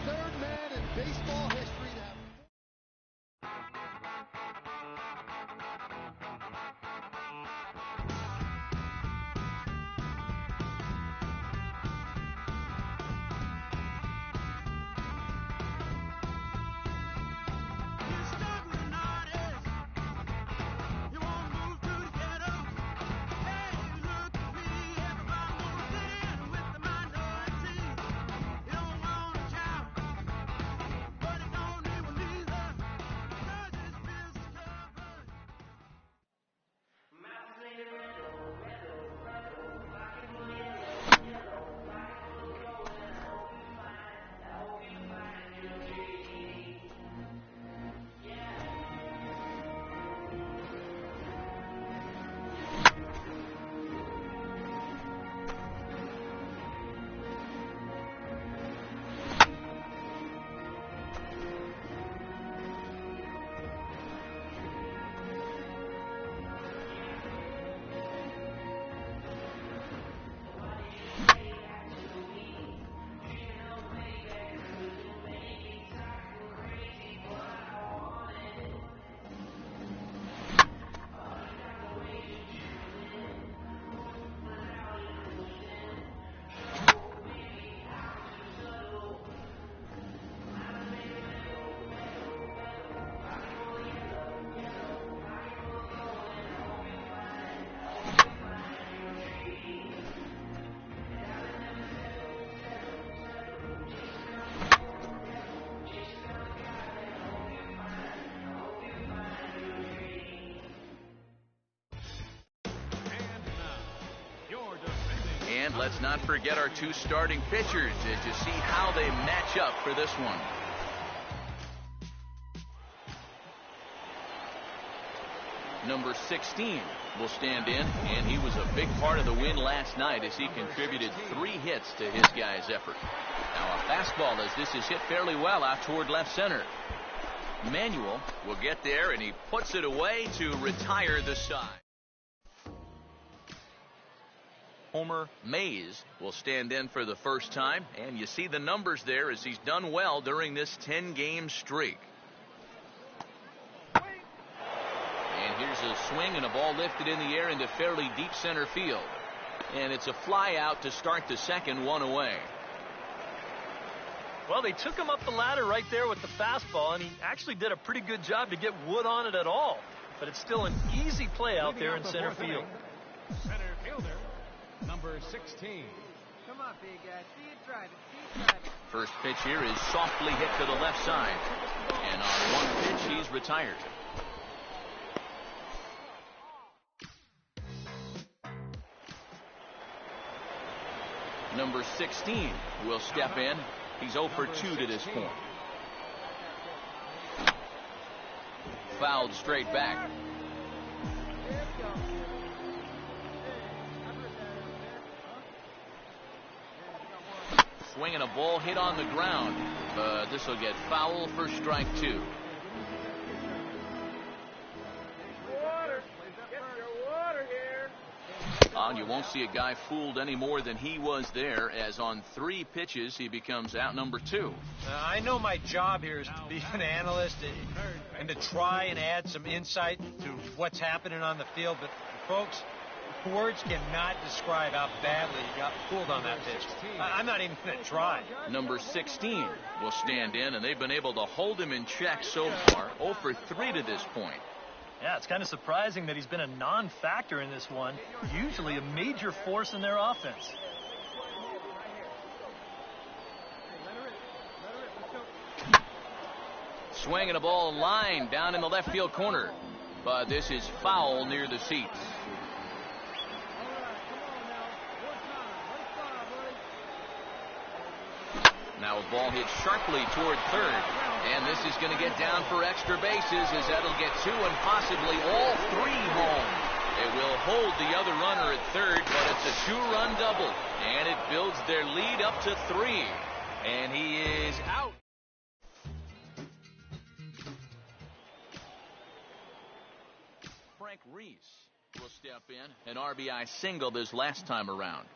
third man in baseball history to have. And let's not forget our two starting pitchers as you see how they match up for this one. Number 16 will stand in, and he was a big part of the win last night as he contributed 3 hits to his guys' effort. Now a fastball as this is hit fairly well out toward left center. Manuel will get there, and he puts it away to retire the side. Homer Mays will stand in for the first time, and you see the numbers there as he's done well during this 10-game streak. And here's a swing and a ball lifted in the air into fairly deep center field. And it's a fly out to start the second, 1 away. Well, they took him up the ladder right there with the fastball, and he actually did a pretty good job to get wood on it at all. But it's still an easy play out there in center field. Center fielder, number 16. Come on, big guy. See it drive it. See it drive it. First pitch here is softly hit to the left side. And on one pitch, he's retired. Number 16 will step in. He's 0 for 2 to this point. Fouled straight back. Swinging a ball hit on the ground, but this will get foul for strike 2. You won't see a guy fooled any more than he was there, as on 3 pitches he becomes out number 2. I know my job here is to be an analyst and to try and add some insight to what's happening on the field, but folks, words cannot describe how badly he got fooled on that pitch. I'm not even going to try. Number 16 will stand in, and they've been able to hold him in check so far. 0 for 3 to this point. Yeah, it's kind of surprising that he's been a non-factor in this one. Usually a major force in their offense. Swinging a ball line down in the left field corner. But this is foul near the seats. Now a ball hit sharply toward third. And this is going to get down for extra bases as that'll get 2 and possibly all 3 home. It will hold the other runner at third, but it's a 2-run double. And it builds their lead up to 3. And he is out. Frank Reese will step in. An RBI single this last time around.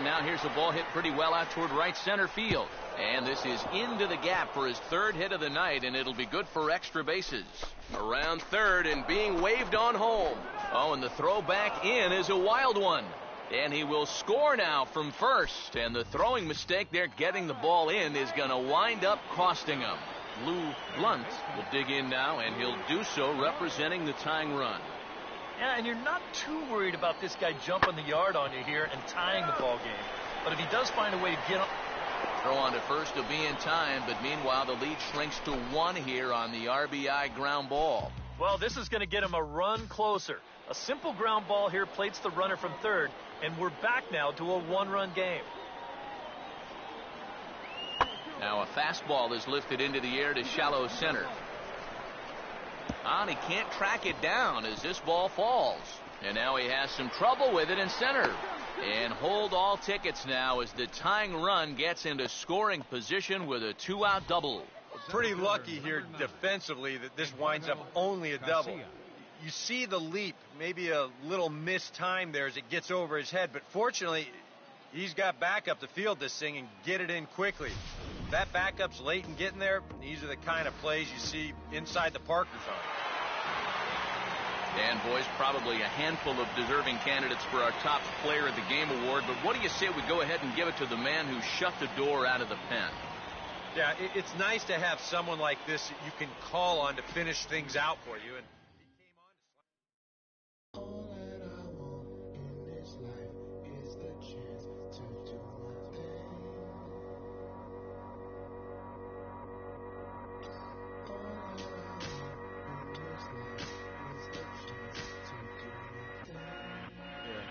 And now here's a ball hit pretty well out toward right center field. And this is into the gap for his third hit of the night, and it'll be good for extra bases. Around third and being waved on home. Oh, and the throw back in is a wild one. And he will score now from first. And the throwing mistake there getting the ball in is going to wind up costing him. Lou Blunt will dig in now, and he'll do so representing the tying run. Yeah, and you're not too worried about this guy jumping the yard on you here and tying the ball game. But if he does find a way to get on... Throw on to first will be in time, but meanwhile the lead shrinks to 1 here on the RBI ground ball. Well, this is going to get him a run closer. A simple ground ball here plates the runner from third, and we're back now to a 1-run game. Now a fastball is lifted into the air to shallow center. And he can't track it down as this ball falls. And now he has some trouble with it in center. And hold all tickets now as the tying run gets into scoring position with a 2-out double. Pretty lucky here defensively that this winds up only a double. You see the leap, maybe a little missed time there as it gets over his head, but fortunately he's got backup to field this thing and get it in quickly. If that backup's late in getting there, these are the kind of plays you see inside the Parker zone. And boys, probably a handful of deserving candidates for our top player of the game award, but what do you say we go ahead and give it to the man who shut the door out of the pen? Yeah, it's nice to have someone like this that you can call on to finish things out for you. And all that I want in this life is the chance to do my thing. All that I want in this life is the chance to do my thing.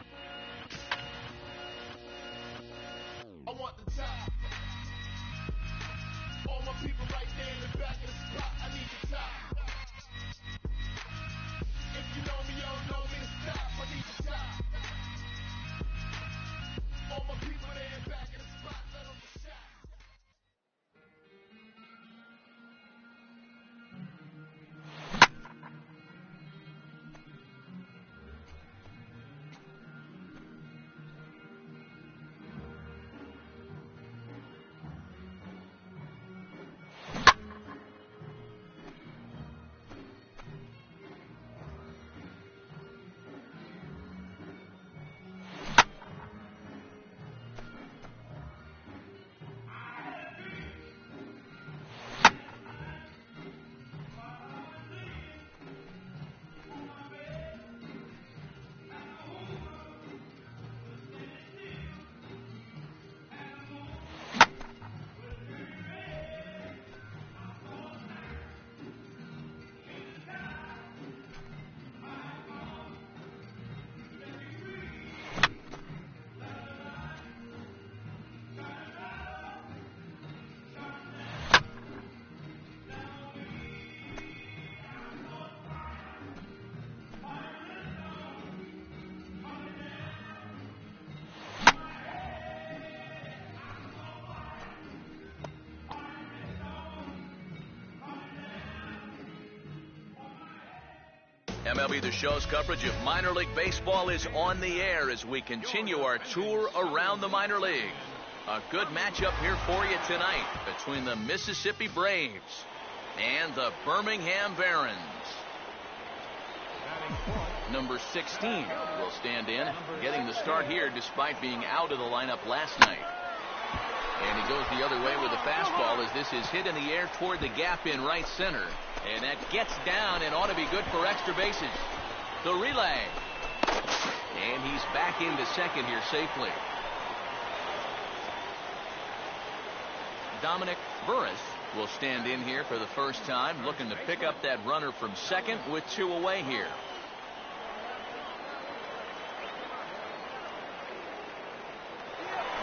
I want the top. All my people right there in the back of the spot. I need the top. If you know me, you don't know me to stop. I need the top. All my people there in the back of the spot. Let them get shot. MLB The Show's coverage of minor league baseball is on the air as we continue our tour around the minor leagues. A good matchup here for you tonight between the Mississippi Braves and the Birmingham Barons. Number 16 will stand in, getting the start here despite being out of the lineup last night. And he goes the other way with a fastball as this is hit in the air toward the gap in right center. And that gets down and ought to be good for extra bases. The relay. And he's back into second here safely. Dominic Burris will stand in here for the first time, looking to pick up that runner from second with 2 away here.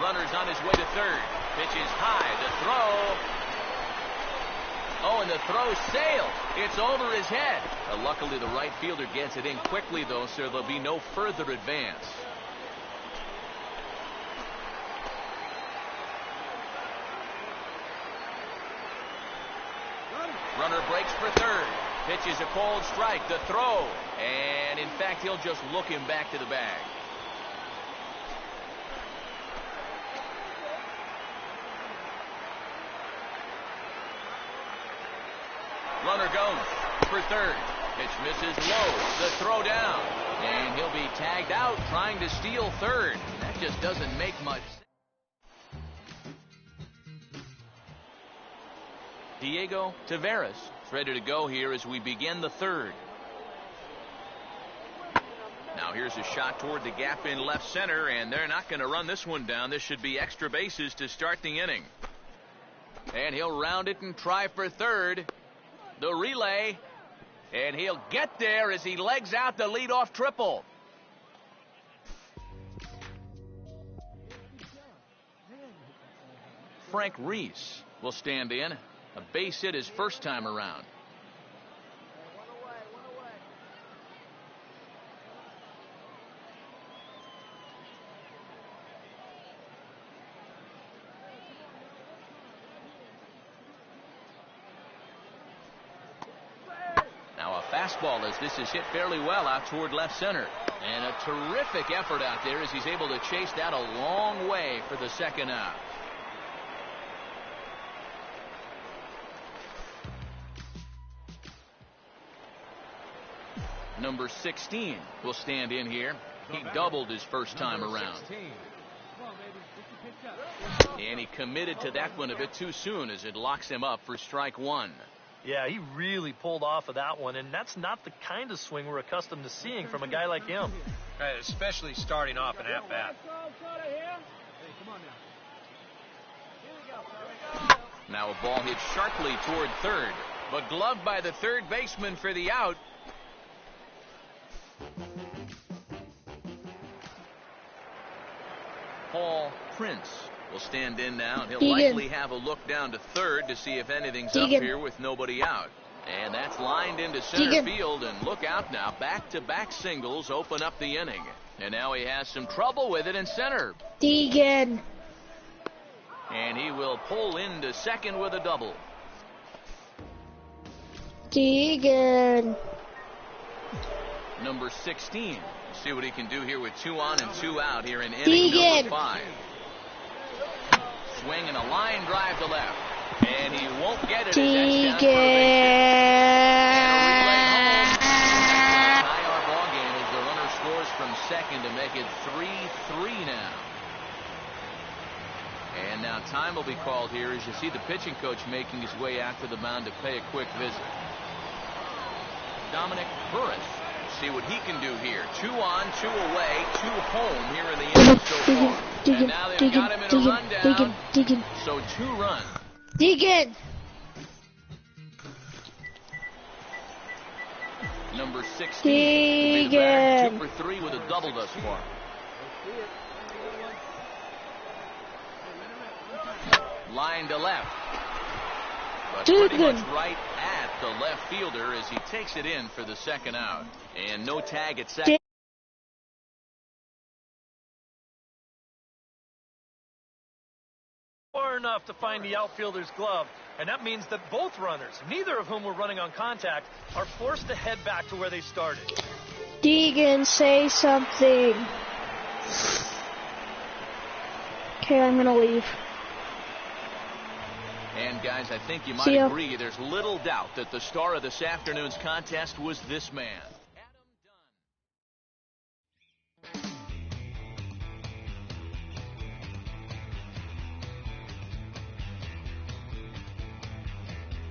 Runner's on his way to third. Pitch is high. The throw. Oh, and the throw sailed. It's over his head. Luckily, the right fielder gets it in quickly, though, so there'll be no further advance. Runner breaks for third. Pitch is a cold strike. The throw. And, in fact, he'll just look him back to the bag. Runner goes for third. Pitch misses low. The throw down. And he'll be tagged out trying to steal third. That just doesn't make much sense. Diego Taveras is ready to go here as we begin the third. Now here's a shot toward the gap in left center, and they're not going to run this one down. This should be extra bases to start the inning. And he'll round it and try for third. The relay. And he'll get there as he legs out the leadoff triple. Frank Reese will stand in. A base hit his first time around. Now a fastball as this is hit fairly well out toward left center. And a terrific effort out there as he's able to chase that a long way for the second out. Number 16 will stand in here. He doubled his first time around. And he committed to that one a bit too soon as it locks him up for strike one. Yeah, he really pulled off of that one, and that's not the kind of swing we're accustomed to seeing from a guy like him. Right, especially starting off an at-bat. Now a ball hit sharply toward third, but gloved by the third baseman for the out. Paul Prince will stand in now, and he'll likely have a look down to third to see if anything's up here with nobody out. And that's lined into center field, and look out now. Back-to-back singles open up the inning. And now he has some trouble with it in center. Deegan. And he will pull into second with a double. Deegan. Number 16. See what he can do here with 2 on and 2 out here in inning number 5. Swing and a line drive to left. And he won't get it. Deegan. Tie our ball game as the runner scores from second to make it 3-3 now. And now time will be called here as you see the pitching coach making his way out to the mound to pay a quick visit. Dominic Burris. See what he can do here. 2 on, 2 away, 2 home here in the inning so far. And now they've got him in a rundown. So 2 runs. Deegan. Number 16. Deegan. 2 for 3 with a double thus far. Line to left. But pretty much right at the left fielder as he takes it in for the second out. And no tag at second. Far enough to find the outfielder's glove, and that means that both runners, neither of whom were running on contact, are forced to head back to where they started. Deegan, say something. Okay, I'm gonna leave. And guys, I think you might agree there's little doubt that the star of this afternoon's contest was this man.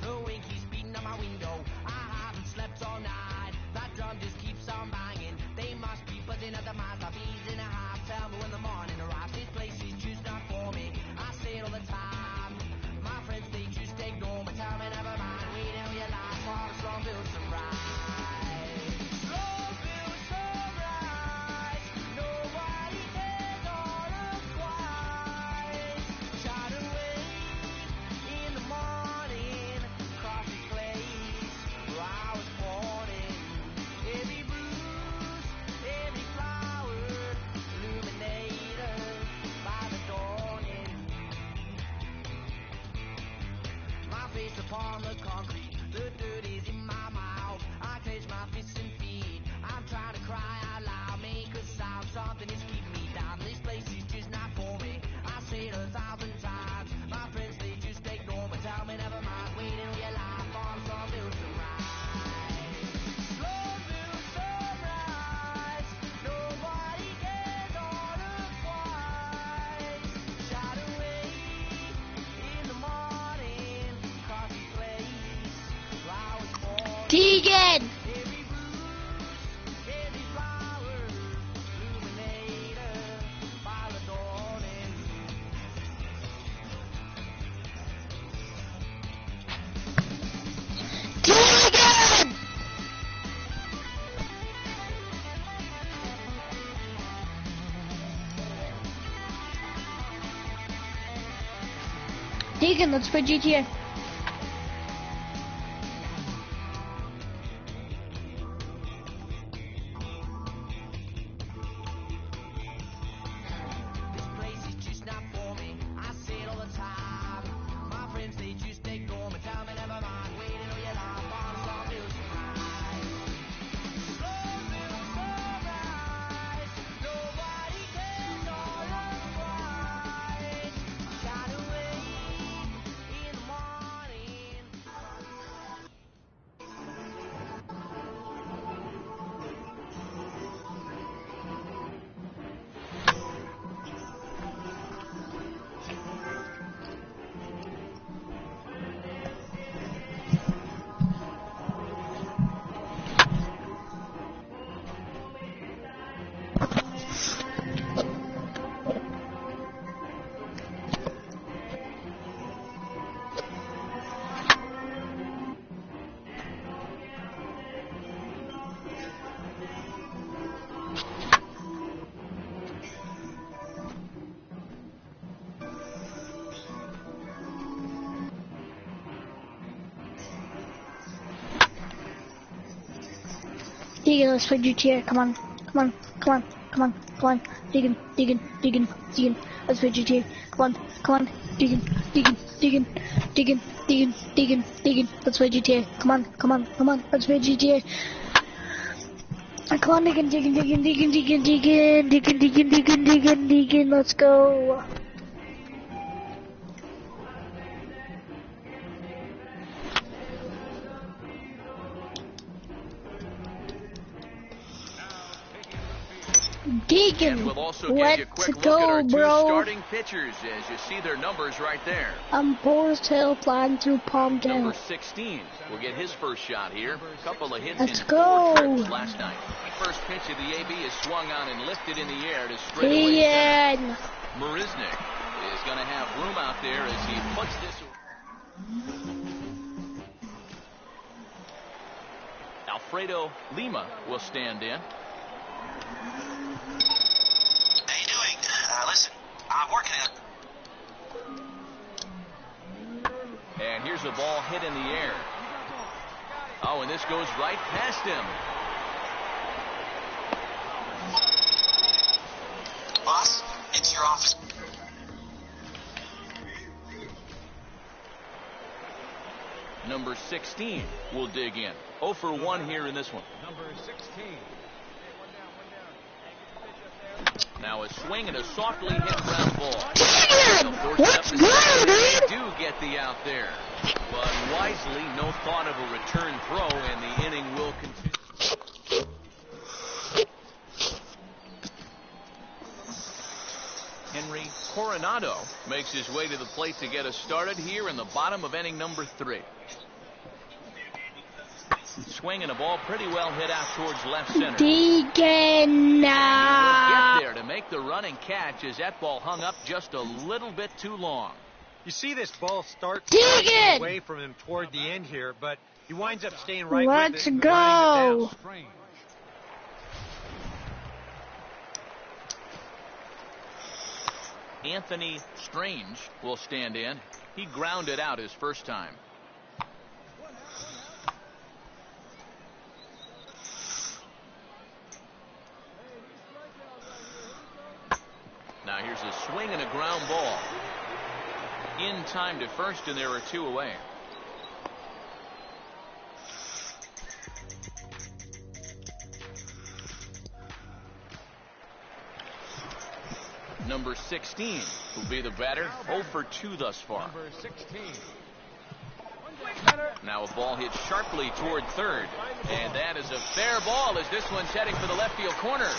The wind keeps beating on my window. I haven't slept all night. That drum just keeps on banging. They must be buzzing at the mouth of bees in a half. Tell me when the morning arrives. This place is just not for me. I say it all the time. My friends, they just ignore me. Tell me never mind. We know your life. All the strong bills to ride. Deegan! Deegan! Deegan, let's play GTA. This place is just not for me. I say it all the time. My friends, they just ignore me. Tell me never mind. Waiting on your life on some music high. Close in the sunrise. Nobody cares all right. Shine away in the morning. Deegan, let's play GTA. Come on. Come on. Come on. Come on. Come on. Deegan. Deegan. Deegan. Deegan. Let's play GTA. Come on. Come on. Deegan. Deegan. Deegan. Deegan. Deegan. Deegan. Deegan. Let's play GTA. Come on. Come on. Come on. Let's play GTA. Come on, Deegan. Deegan. Deegan. Deegan. Deegan. Deegan. Deegan. Deegan. Deegan. Deegan. Deegan. Let's go. And Deegan, we'll also give you a let's quick look at our go, two bro. starting pitchers as you see their numbers right there. Forest Hill flying through Palmdale. Number 16 will get his first shot here. A couple of hits Let's in go. 4 trips last night. First pitch of the AB is swung on and lifted in the air to straightaway center. Deegan. Marisnik is going to have room out there as he puts this. Alfredo Lima will stand in. How you doing? Listen, I'm working it. And here's a ball hit in the air. Oh, and this goes right past him. Boss, it's your office. Number 16 will dig in. 0 for 1 here in this one. Number 16. Now a swing and a softly hit ground ball. Deegan, let's go, They dude. do get the out there. But wisely, no thought of a return throw, and the inning will continue. Henry Coronado makes his way to the plate to get us started here in the bottom of inning number 3. Swinging a ball pretty well hit out towards left center. Deegan. He will get there to make the running catch as that ball hung up just a little bit too long. You see this ball start Deegan! away from him toward the end here, but he winds up staying right Let's with it. and go. running it down. Strange. Anthony Strange will stand in. He grounded out his first time. Now here's a swing and a ground ball. In time to first, and there are 2 away. Number 16 will be the batter. 0 for 2 thus far. Number 16. Now a ball hit sharply toward third. And that is a fair ball as this one's heading for the left field corner.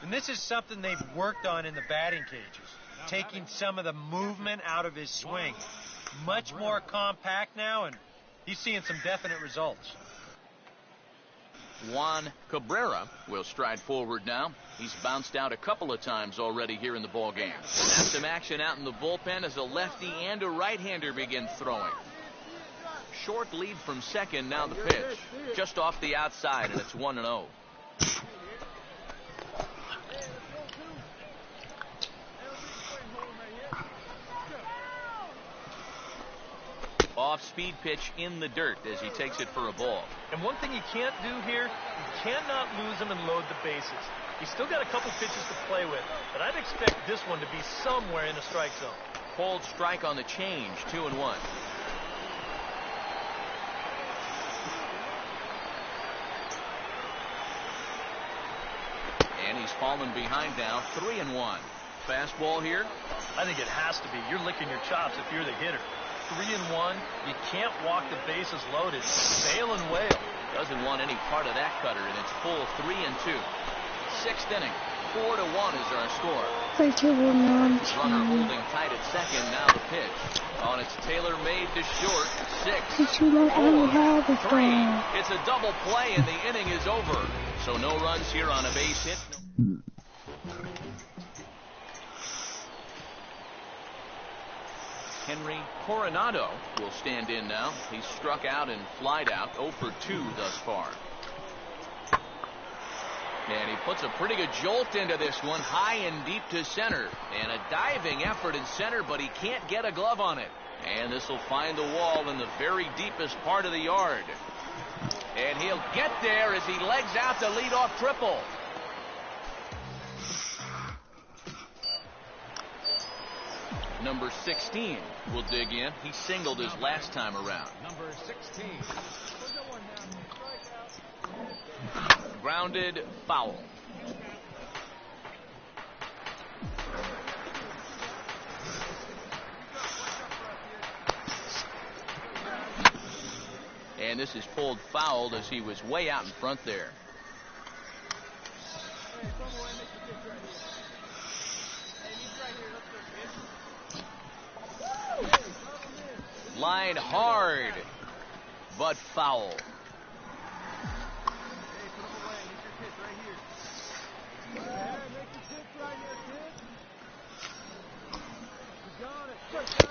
And this is something they've worked on in the batting cages. taking some of the movement out of his swing. Much more compact now, and he's seeing some definite results. Juan Cabrera will stride forward now. He's bounced out a couple of times already here in the ball game. That's some action out in the bullpen as a lefty and a right-hander begin throwing. Short lead from second, now the pitch. Just off the outside, and it's 1-0. Off-speed pitch in the dirt as he takes it for a ball. And one thing you can't do here, you cannot lose him and load the bases. He's still got a couple pitches to play with, but I'd expect this one to be somewhere in the strike zone. Cold strike on the change, 2-1. And he's fallen behind now, 3-1. Fastball here? I think it has to be. You're licking your chops if you're the hitter. 3-1. You can't walk the bases loaded. Bail and wail. Doesn't want any part of that cutter, and it's full 3-2. Sixth inning, 4-1 is our score. Runner holding tight at second. Now the pitch. On its tailor-made to short. 6, 4, 3. It's a double play, and the inning is over. So no runs here on a base hit. Henry Coronado will stand in now. He's struck out and flied out, 0 for 2 thus far. And he puts a pretty good jolt into this one, high and deep to center. And a diving effort in center, but he can't get a glove on it. And this will find the wall in the very deepest part of the yard. And he'll get there as he legs out the leadoff triple. Number 16 will dig in. He singled his last time around. Number 16. Grounded foul. And this is pulled fouled as he was way out in front there. Line hard, but foul.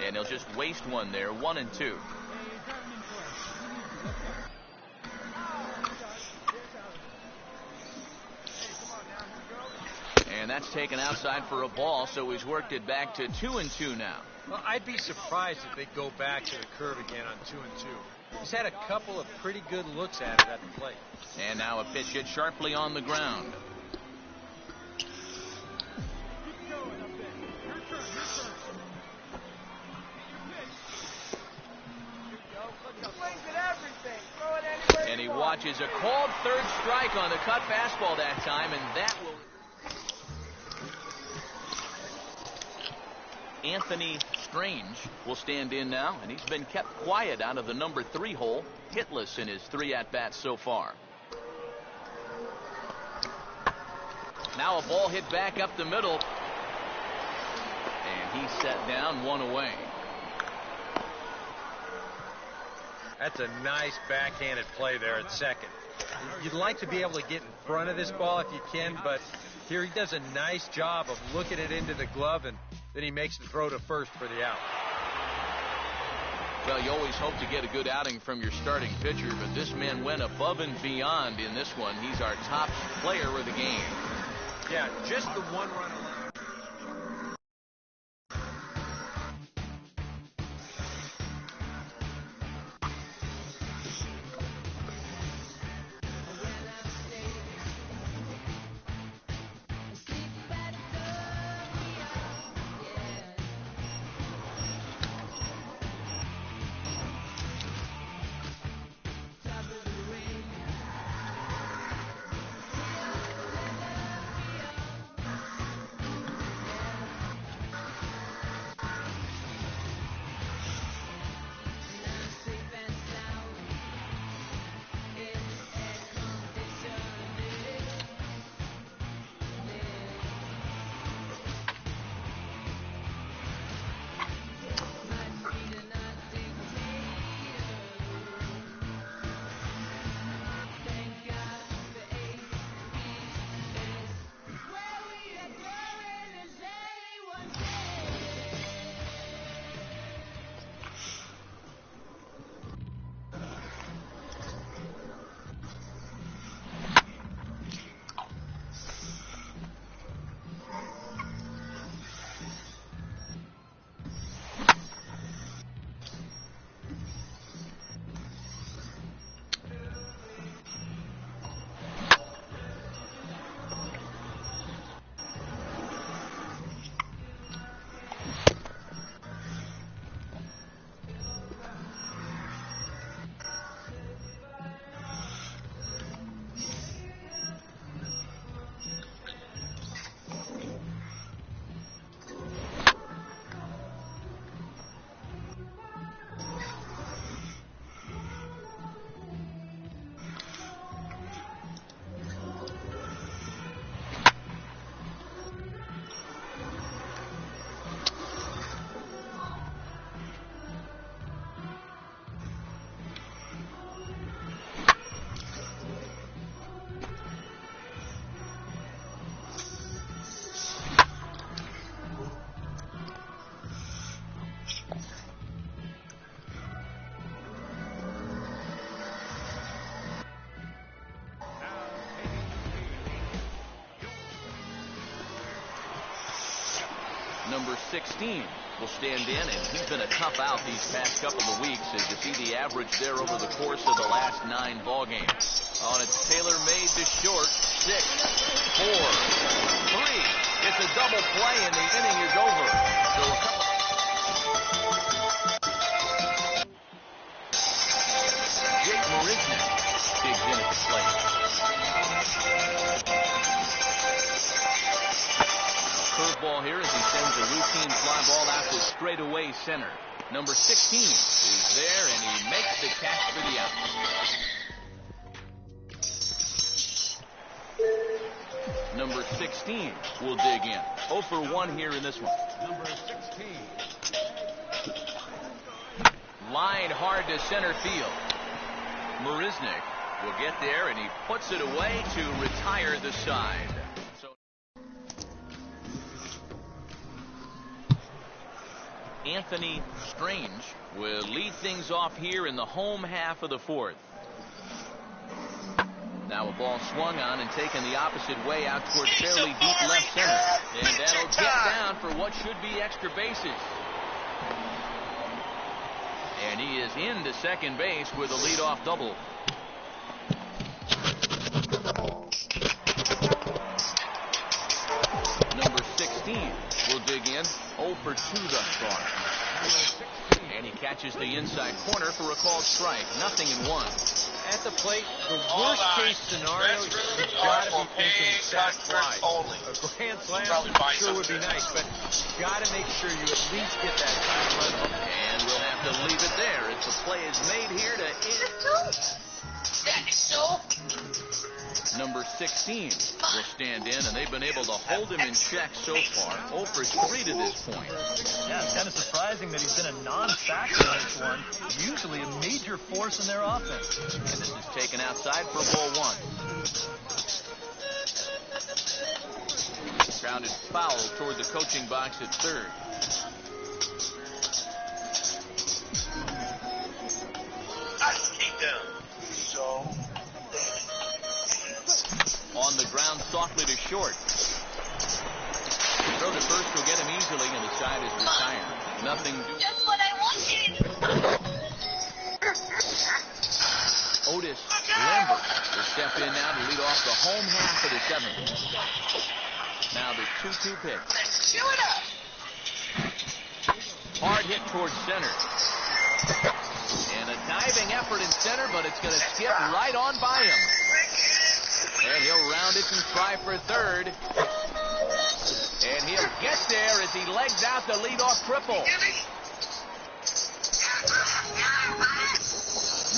And he'll just waste one there, 1-2. And that's taken outside for a ball, so he's worked it back to 2-2 now. Well, I'd be surprised if they go back to the curve again on 2-2. He's had a couple of pretty good looks at it at the plate. And now a pitch hit sharply on the ground. And he watches a called third strike on the cut fastball that time, and that will... Anthony Strange will stand in now, and he's been kept quiet out of the number 3 hole, hitless in his 3 at-bats so far. Now a ball hit back up the middle, and he's set down, 1 away. That's a nice backhanded play there at second. You'd like to be able to get in front of this ball if you can, but here he does a nice job of looking it into the glove, and then he makes the throw to first for the out. Well, you always hope to get a good outing from your starting pitcher, but this man went above and beyond in this one. He's our top player of the game. Yeah, just the one run alone. Number 16 will stand in, and he's been a tough out these past couple of weeks, as you see the average there over the course of the last 9 ball games. Oh, and it's tailor-made to short. 6, 4, 3. It's a double play, and the inning is over. So a couple. Jake Marisnik digs in at the plate. Curveball here as he sends a routine fly ball out to straightaway center. Number 16 is there, and he makes the catch for the out. Number 16 will dig in. 0 for 1 here in this one. Number 16. Line hard to center field. Marisnik will get there, and he puts it away to retire the side. Anthony Strange will lead things off here in the home half of the 4th. Now a ball swung on and taken the opposite way out towards fairly deep left center. And that'll get down for what should be extra bases. And he is into second base with a leadoff double. Number 16 will dig in. 0 for 2 thus far. And he catches the inside corner for a called strike. Nothing in 1. At the plate, the worst-case scenario, you've got to be thinking sac fly. A grand slam sure would be nice, but you've got to make sure you at least get that time run up. And we'll have to leave it there as the play is made here to end. Number 16 will stand in, and they've been able to hold him in check so far. 0 for 3 to this point. Yeah, it's kind of surprising that he's been a non-factor in this one. Usually a major force in their offense. And this is taken outside for ball 1. Grounded foul toward the coaching box at third. On the ground, softly to short. Throw to first will get him easily, and the side is retired. Nothing doing. Just what I wanted. Otis Lambert will step in now to lead off the home half of the 7th. Now the 2-2 pitch. Chew it up. Hard hit towards center. And a diving effort in center, but it's going to skip right on by him. And he'll round it and try for third. And he'll get there as he legs out the leadoff triple.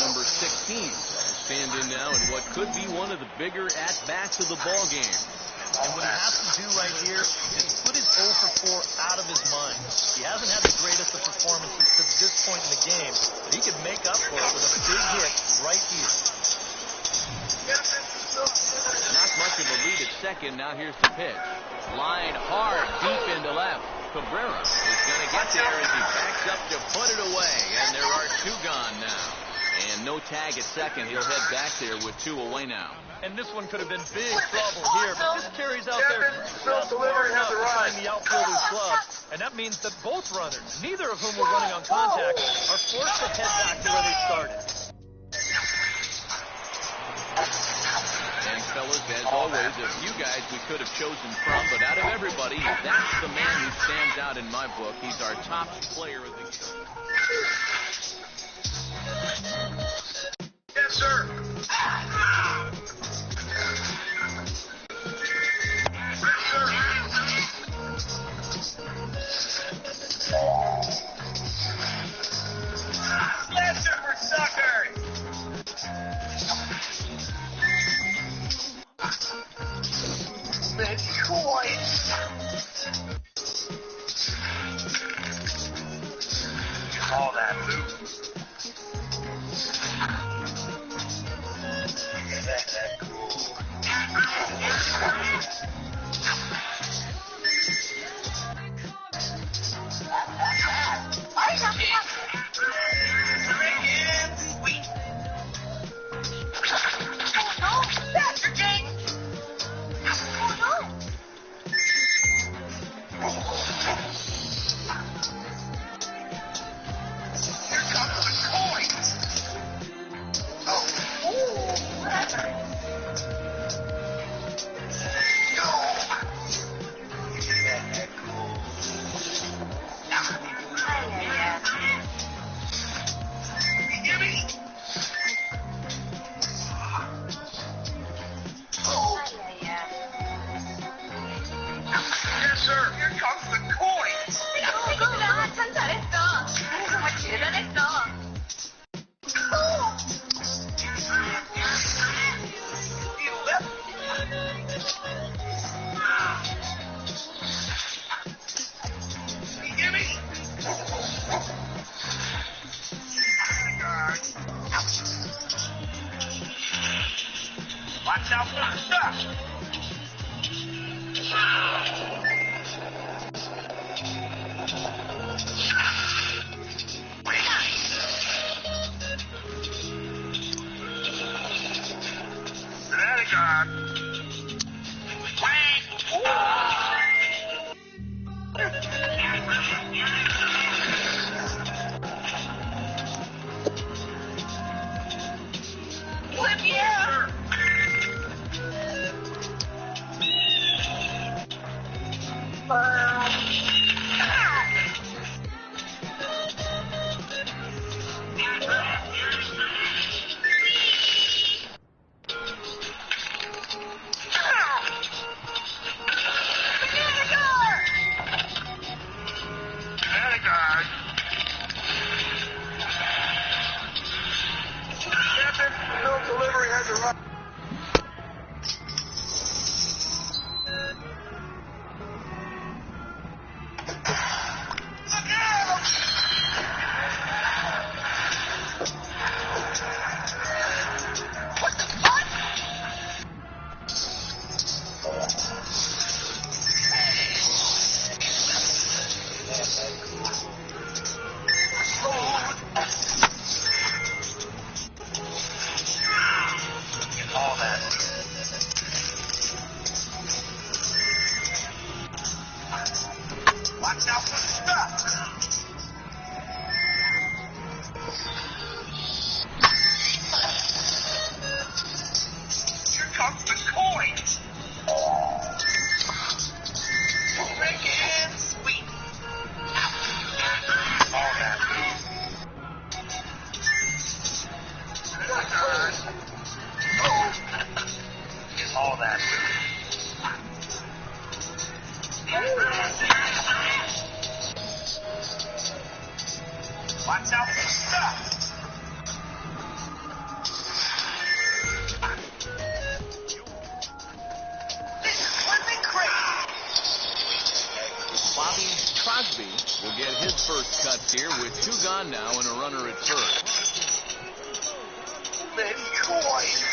Number 16 stand in now in what could be one of the bigger at-bats of the ball game. And what he has to do right here is put his 0 for 4 out of his mind. He hasn't had the greatest of performances to this point in the game, but he could make up for it with a big hit right here. Not much of a lead at second. Now here's the pitch. Line hard, deep into left. Cabrera is going to get there as he backs up to put it away. And there are 2 gone now. And no tag at second. He'll head back there with 2 away now. And this one could have been big trouble here, but this carries out there just far enough behind the outfielder's glove. And that means that both runners, neither of whom were running on contact, are forced to head back to where they started. And fellas, as always, a few guys we could have chosen from, but out of everybody, that's the man who stands out in my book. He's our top player of the game. Yes, sir. Let's for sucker. Big choice. Call that move. Isn't that cool? out for the stuff. There you go. Delivery has arrived. Watch out for the stuff. Here comes the coin. Make it sweet. All that. All that. Watch out for the stuff. This is flipping crazy. Bobby Crosby will get his first cuts here with 2 gone now and a runner at first. Many coins.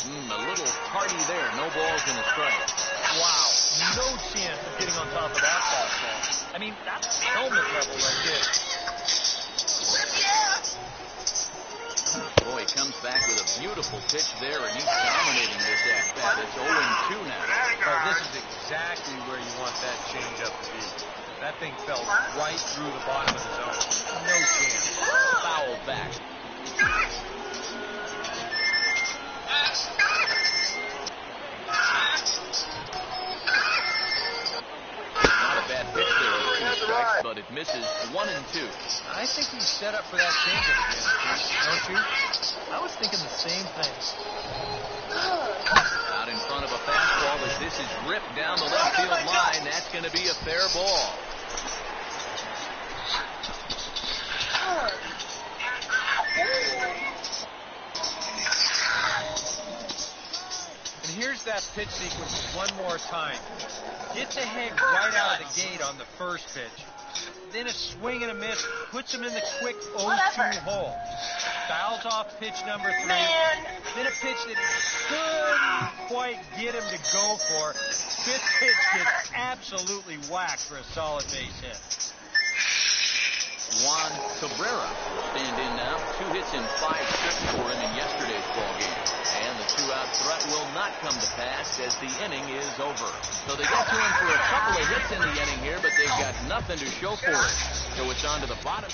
A little party there. No balls and a strike. Wow. No chance of getting on top of that fastball. I mean, that's helmet level right there. Boy, he comes back with a beautiful pitch there, and he's dominating this at-bat. It's 0-2 now. Oh, this is exactly where you want that changeup to be. That thing fell right through the bottom of the zone. No chance. Foul back. Not a bad pitch there with 2 strikes, but it misses 1-2. I think he's set up for that changeup again, don't you? I was thinking the same thing. Out in front of a fastball as this is ripped down the left field line. That's going to be a fair ball. And here's that pitch sequence one more time. Gets ahead right out of the gate on the first pitch. Then a swing and a miss puts him in the quick 0-2 hole. Fouls off pitch number 3. Then a pitch that he couldn't quite get him to go for. Fifth pitch gets absolutely whacked for a solid base hit. Juan Cabrera will stand in now. 2 hits and 5 trips for him in yesterday's ball game. And the 2-out threat will not come to pass as the inning is over. So they get to him for a couple of hits in the inning here, but they've got nothing to show for it. So it's on to the bottom.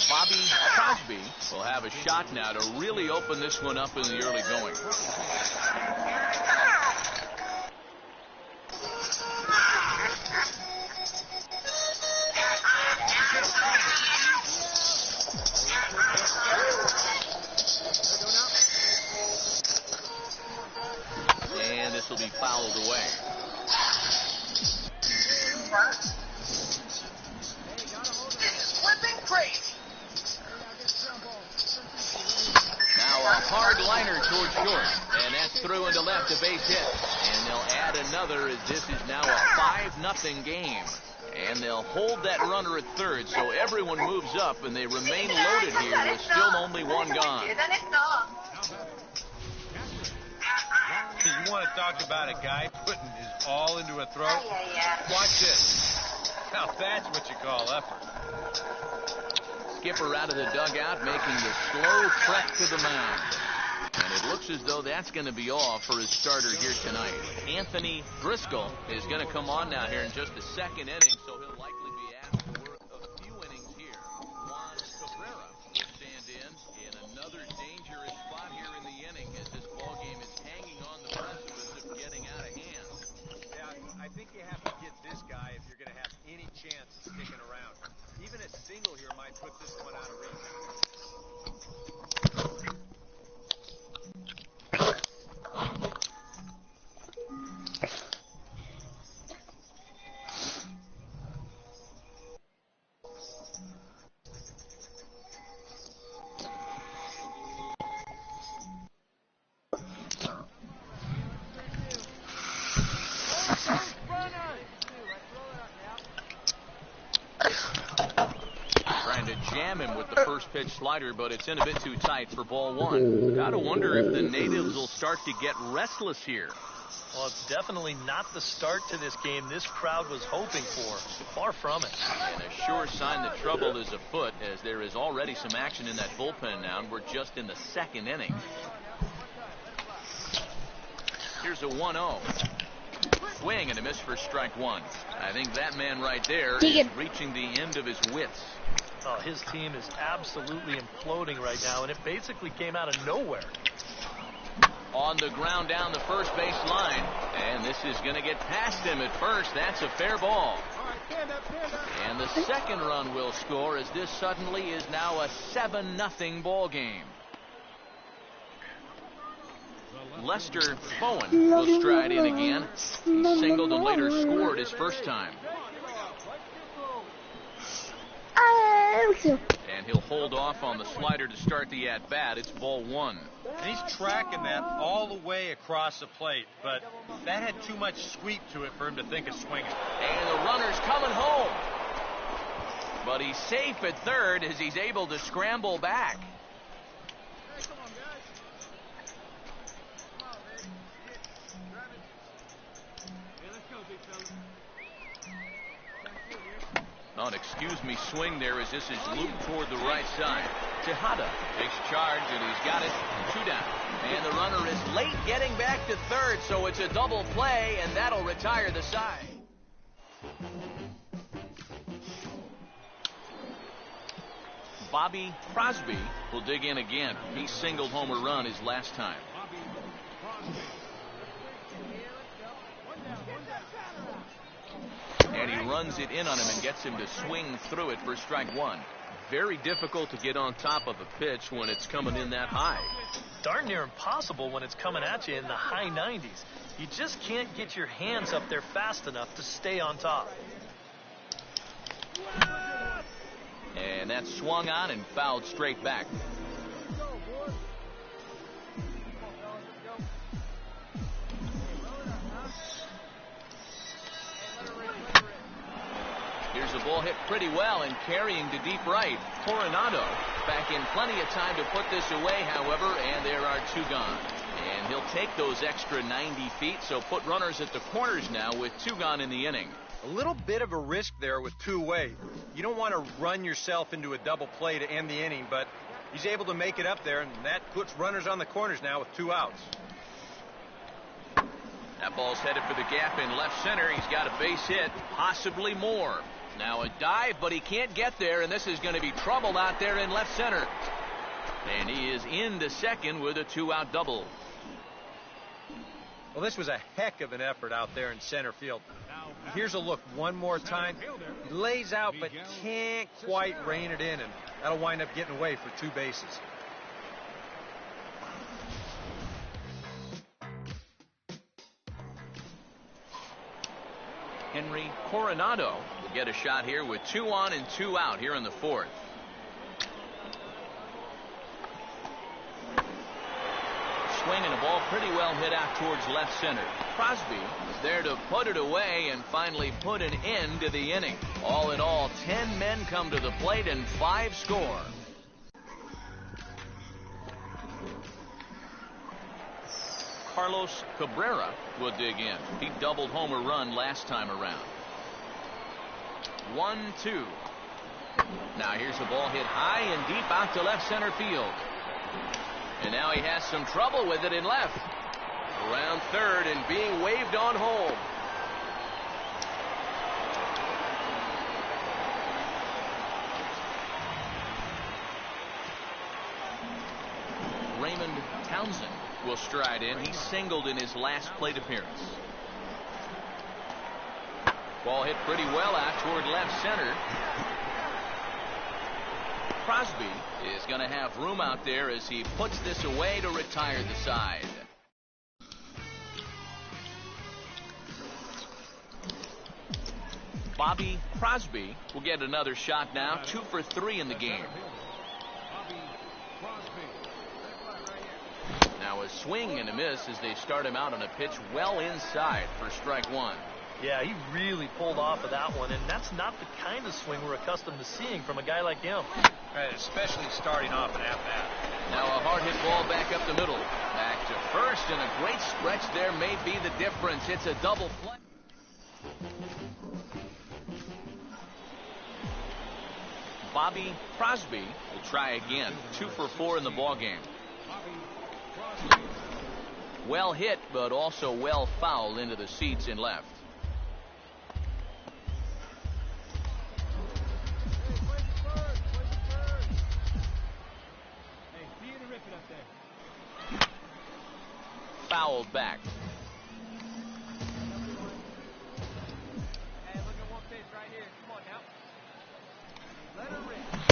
Bobby Crosby will have a shot now to really open this one up in the early going. And this will be fouled away. Flipping crazy. Now a hard liner towards short, and that's through into left, a base hit. And they'll add another as this is now a 5-0 game. And they'll hold that runner at third, so everyone moves up, and they remain loaded here with still only one gone. You want to talk about a guy putting his all into a throw? Watch this. Now that's what you call effort. Skipper out of the dugout, making the slow trek to the mound. And it looks as though that's going to be all for his starter here tonight. Anthony Driscoll is going to come on now here in just the second inning, so he'll likely be asked to work a few innings here. Juan Cabrera will stand in another dangerous spot here in the inning as this ball game is hanging on the precipice of getting out of hand. Yeah, I think you have to get this guy if you're going to have any chance of sticking around. Even a single here might put this one out of reach. Jam him with the first pitch slider, but it's in a bit too tight for ball one. Gotta wonder if the natives will start to get restless here. Well, it's definitely not the start to this game this crowd was hoping for. Far from it. And a sure sign that trouble is afoot, as there is already some action in that bullpen now, and we're just in the second inning. Here's a 1-0. Swing and a miss for strike one. I think that man right there is reaching the end of his wits. Oh, his team is absolutely imploding right now, and it basically came out of nowhere. On the ground down the first base line, and this is going to get past him at first. That's a fair ball. And the second run will score, as this suddenly is now a 7-0 ball game. Lester Bowen will stride in again. He singled and later scored his first time. And he'll hold off on the slider to start the at-bat. It's ball one. And he's tracking that all the way across the plate, but that had too much sweep to it for him to think of swinging. And the runner's coming home. But he's safe at third as he's able to scramble back. An excuse me swing there as this is looped toward the right side. Tejada takes charge, and he's got it. 2 down. And the runner is late getting back to third, so it's a double play, and that'll retire the side. Bobby Crosby will dig in again. He singled home a run his last time. And he runs it in on him and gets him to swing through it for strike one. Very difficult to get on top of a pitch when it's coming in that high. Darn near impossible when it's coming at you in the high 90s. You just can't get your hands up there fast enough to stay on top. And that's swung on and fouled straight back. Here's the ball hit pretty well and carrying to deep right. Coronado back in plenty of time to put this away, however, and there are 2 gone. And he'll take those extra 90 feet, so put runners at the corners now with 2 gone in the inning. A little bit of a risk there with 2 away. You don't want to run yourself into a double play to end the inning, but he's able to make it up there, and that puts runners on the corners now with 2 outs. That ball's headed for the gap in left center. He's got a base hit, possibly more. Now a dive, but he can't get there, and this is going to be trouble out there in left center. And he is into second with a 2-out double. Well, this was a heck of an effort out there in center field. Here's a look one more time. He lays out but can't quite rein it in, and that'll wind up getting away for 2 bases. Henry Coronado will get a shot here with 2 on and 2 out here in the 4th. swing and a ball pretty well hit out towards left center. Crosby is there to put it away and finally put an end to the inning. All in all, 10 men come to the plate and 5 score. Carlos Cabrera will dig in. He doubled home a run last time around. 1-2. Now here's a ball hit high and deep out to left center field. And now he has some trouble with it in left. Around third and being waved on home. Raymond Townsend will stride in. He singled in his last plate appearance. Ball hit pretty well out toward left center. Crosby is going to have room out there as he puts this away to retire the side. Bobby Crosby will get another shot now. 2 for 3 in the game. Now a swing and a miss as they start him out on a pitch well inside for strike 1. Yeah, he really pulled off of that one, and that's not the kind of swing we're accustomed to seeing from a guy like him. Right, especially starting off an at-bat. Now a hard hit ball back up the middle. Back to first, and a great stretch there may be the difference. It's a double play. Bobby Crosby will try again. 2 for 4 in the ballgame. Well hit, but also well fouled into the seats in left. Fouled back.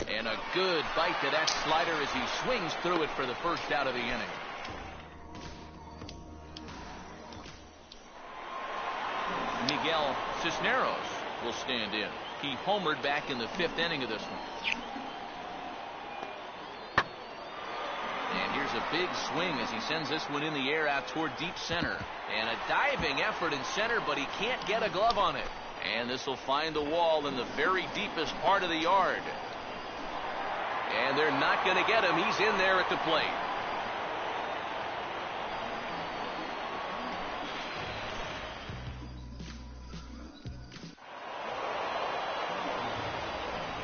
And a good bite to that slider as he swings through it for the first out of the inning. Miguel Cisneros will stand in. He homered back in the 5th inning of this one. And here's a big swing as he sends this one in the air out toward deep center. And a diving effort in center, but he can't get a glove on it. And this will find the wall in the very deepest part of the yard. And they're not going to get him. He's in there at the plate.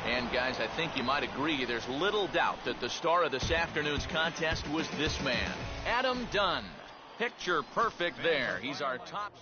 And guys, I think you might agree there's little doubt that the star of this afternoon's contest was this man, Adam Dunn. Picture perfect there. He's our top player.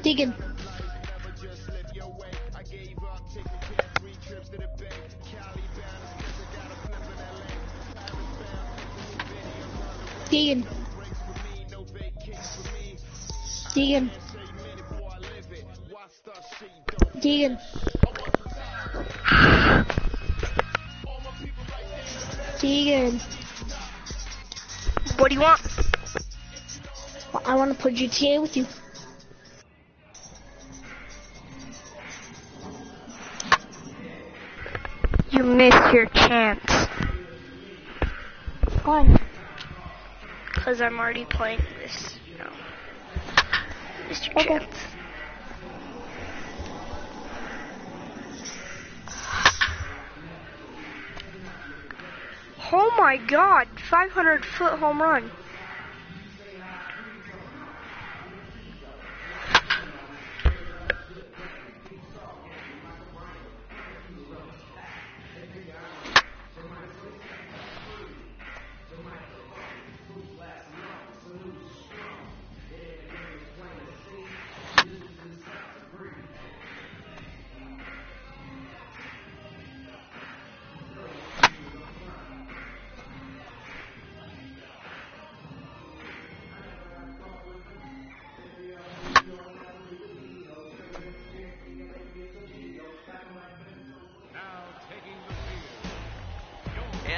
Deegan. Deegan. Deegan. Deegan. Deegan. What do you want? I want to play GTA with you. You missed your chance. Why? Because I'm already playing this. No. Missed your Okay. chance. Oh my god, 500-foot home run.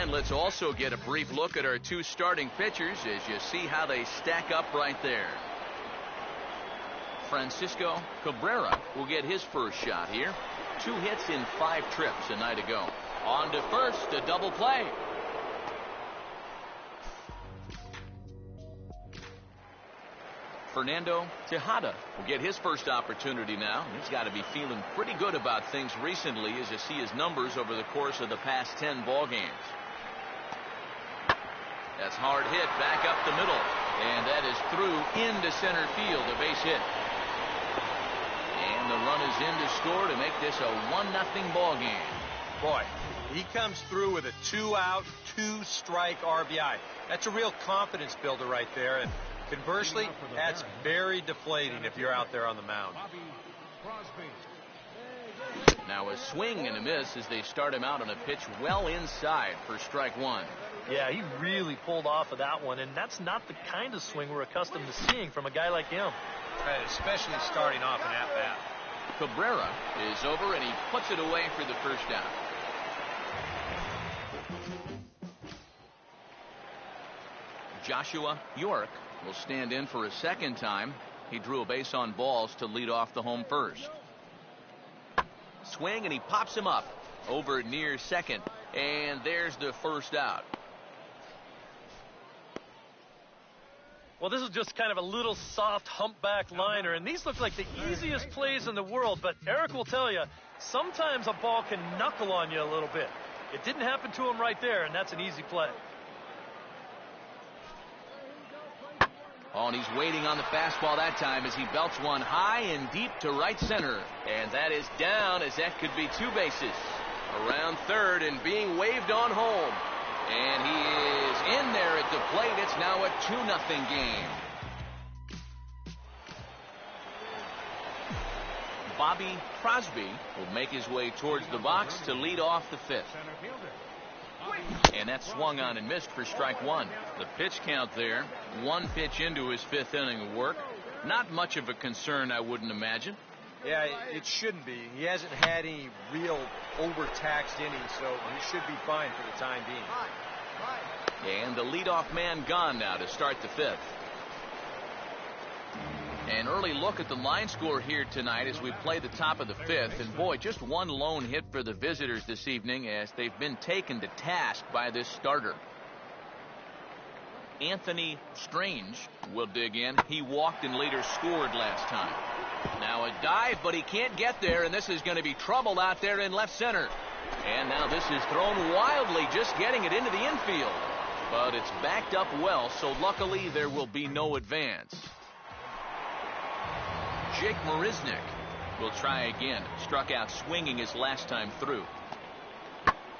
And let's also get a brief look at our two starting pitchers as you see how they stack up right there. Francisco Cabrera will get his first shot here. 2 hits in 5 trips a night ago. On to first, a double play. Fernando Tejada will get his first opportunity now. He's got to be feeling pretty good about things recently as you see his numbers over the course of the past 10 ball games. That's hard hit back up the middle. And that is through into center field, a base hit. And the run is in to score to make this a 1-0 ball game. Boy, he comes through with a 2-out, 2-strike RBI. That's a real confidence builder right there. And conversely, that's very deflating if you're out there on the mound. Now a swing and a miss as they start him out on a pitch well inside for strike 1. Yeah, he really pulled off of that one, and that's not the kind of swing we're accustomed to seeing from a guy like him. Right, especially starting off an at-bat. Cabrera is over, and he puts it away for the first out. Joshua York will stand in for a second time. He drew a base on balls to lead off the home first. Swing, and he pops him up over near second, and there's the first out. Well, this is just kind of a little soft humpback liner, and these look like the easiest plays in the world, but Eric will tell you, sometimes a ball can knuckle on you a little bit. It didn't happen to him right there, and that's an easy play. Oh, and he's waiting on the fastball that time as he belts one high and deep to right center. And that is down, as that could be 2 bases. Around third and being waved on home. And he is in there at the plate. It's now a 2-0 game. Bobby Crosby will make his way towards the box to lead off the 5th. And that swung on and missed for strike 1. The pitch count there, 1 pitch into his 5th inning of work. Not much of a concern, I wouldn't imagine. Yeah, it shouldn't be. He hasn't had any real overtaxed innings, so he should be fine for the time being. And the leadoff man gone now to start the 5th. An early look at the line score here tonight as we play the top of the 5th. And boy, just 1 lone hit for the visitors this evening as they've been taken to task by this starter. Anthony Strange will dig in. He walked and later scored last time. Now a dive, but he can't get there, and this is going to be trouble out there in left center. And now this is thrown wildly, just getting it into the infield. But it's backed up well, so luckily there will be no advance. Jake Marisnick will try again. Struck out swinging his last time through.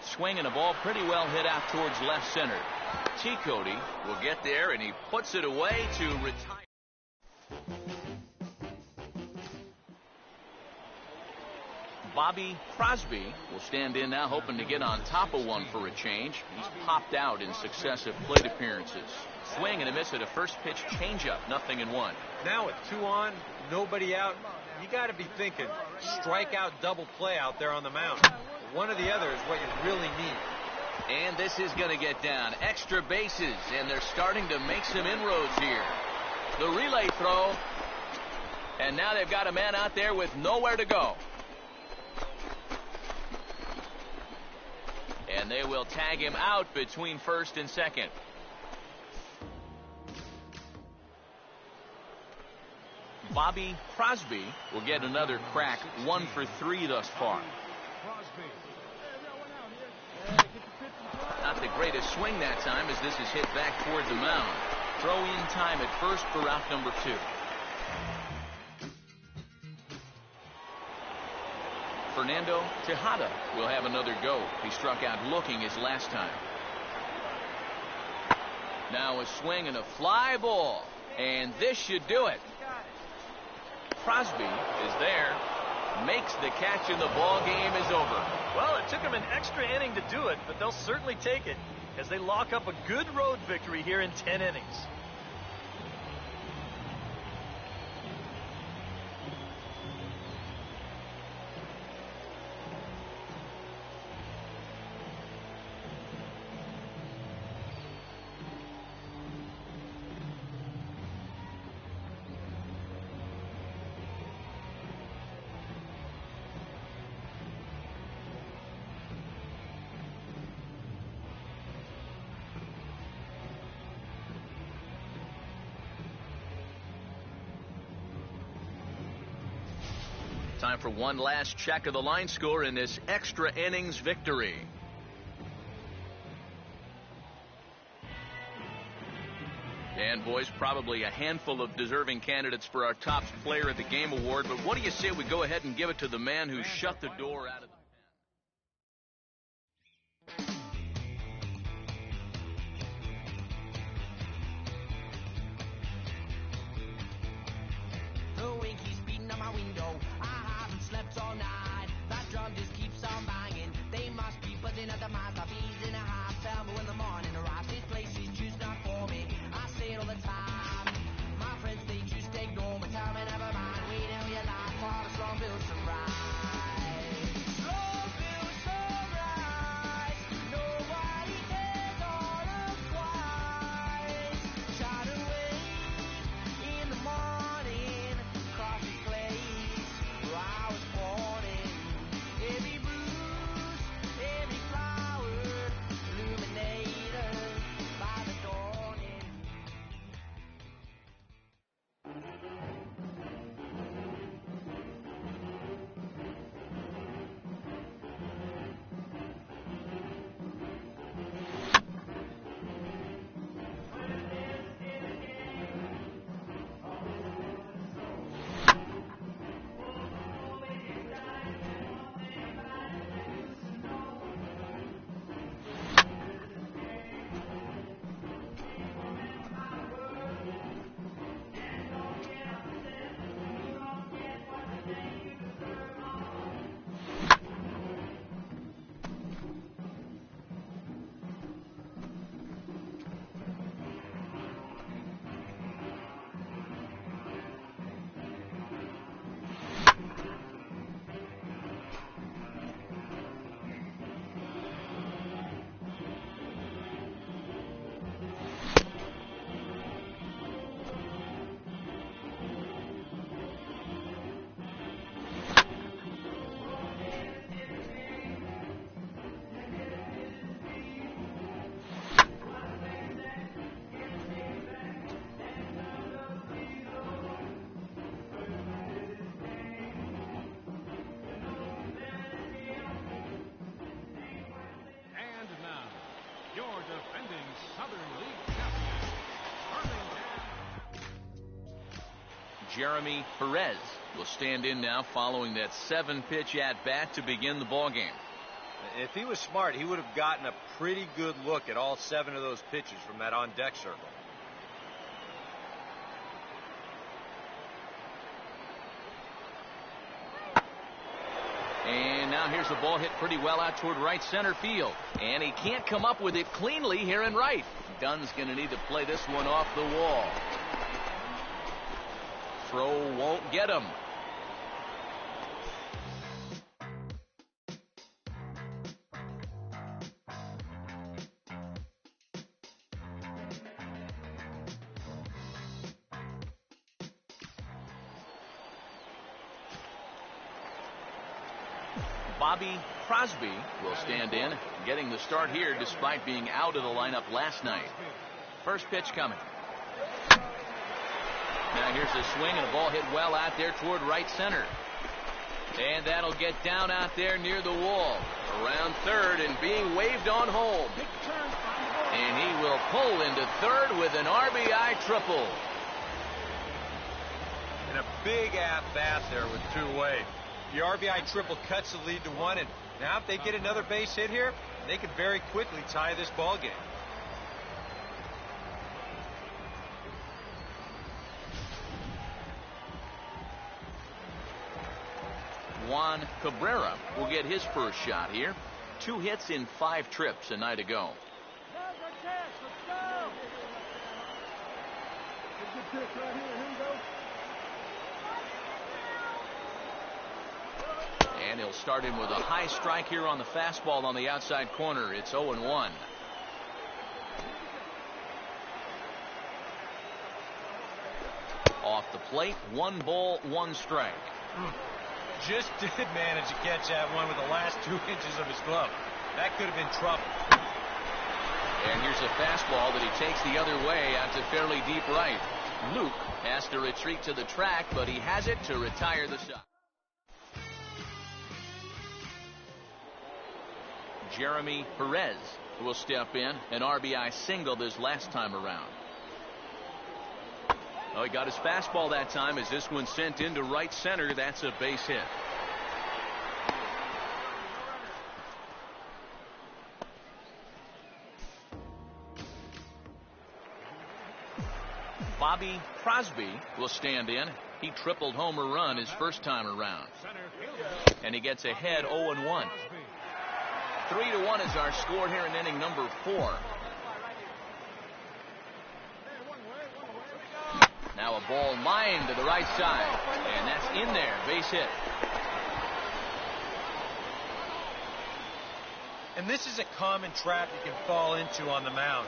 Swinging a ball pretty well hit out towards left center. T. Cody will get there, and he puts it away to retire. Bobby Crosby will stand in now, hoping to get on top of one for a change. He's popped out in successive plate appearances. Swing and a miss at a first pitch changeup, 0-1. Now with 2 on, nobody out, you got to be thinking strikeout double play out there on the mound. One or the other is what you really need. And this is going to get down. Extra bases, and they're starting to make some inroads here. The relay throw, and now they've got a man out there with nowhere to go. And they will tag him out between first and second. Bobby Crosby will get another crack, 1 for 3 thus far. Not the greatest swing that time as this is hit back toward the mound. Throw in time at first for out number 2. Fernando Tejada will have another go. He struck out looking his last time. Now a swing and a fly ball. And this should do it. Crosby is there, makes the catch, and the ball game is over. Well, it took them an extra inning to do it, but they'll certainly take it as they lock up a good road victory here in 10 innings. Time for one last check of the line score in this extra innings victory. And, boys, probably a handful of deserving candidates for our top player of the game award. But what do you say we go ahead and give it to the man who shut the door out of the The wind keeps beating on my window. I haven't slept all night. That drum just keeps on banging. They must be buzzing at the mouth. I've eased in a half. Tell me when the morning arrives. This place is just not for me. I say it all the time. My friends, they just ignore me. Tell me never mind. Wait till your life for the strong bill to rise. Strong bill sunrise. Nobody cares all of twice. Shine away in the morning. Across the place where I was born in. Every bruise, every flower, illuminated by the dawning. And now, your defending Southern League champion, Birmingham. Jeremy Perez will stand in now following that 7-pitch at-bat to begin the ballgame. If he was smart, he would have gotten a pretty good look at all 7 of those pitches from that on-deck circle. And now here's the ball hit pretty well out toward right center field. And he can't come up with it cleanly here in right. Dunn's going to need to play this one off the wall. Throw won't get him. Bobby Crosby will stand in, getting the start here despite being out of the lineup last night. First pitch coming. Now here's a swing and a ball hit well out there toward right center. And that'll get down out there near the wall. Around third and being waved on home. And he will pull into third with an RBI triple. And a big at-bat there with 2 away. The RBI triple cuts the lead to 1, and now if they get another base hit here, they could very quickly tie this ball game. Juan Cabrera will get his first shot here. 2 hits in 5 trips a night ago. And he'll start him with a high strike here on the fastball on the outside corner. It's 0-1. Off the plate, 1 ball, 1 strike. Just did manage to catch that one with the last 2 inches of his glove. That could have been trouble. And here's a fastball that he takes the other way out to fairly deep right. Luke has to retreat to the track, but he has it to retire the shot. Jeremy Perez will step in. An RBI single this last time around. Oh, he got his fastball that time as this one sent into right center. That's a base hit. Bobby Crosby will stand in. He tripled homer run his first time around. And he gets ahead 0-1. 3-1 is our score here in inning number 4. Now a ball lined to the right side. And that's in there. Base hit. And this is a common trap you can fall into on the mound.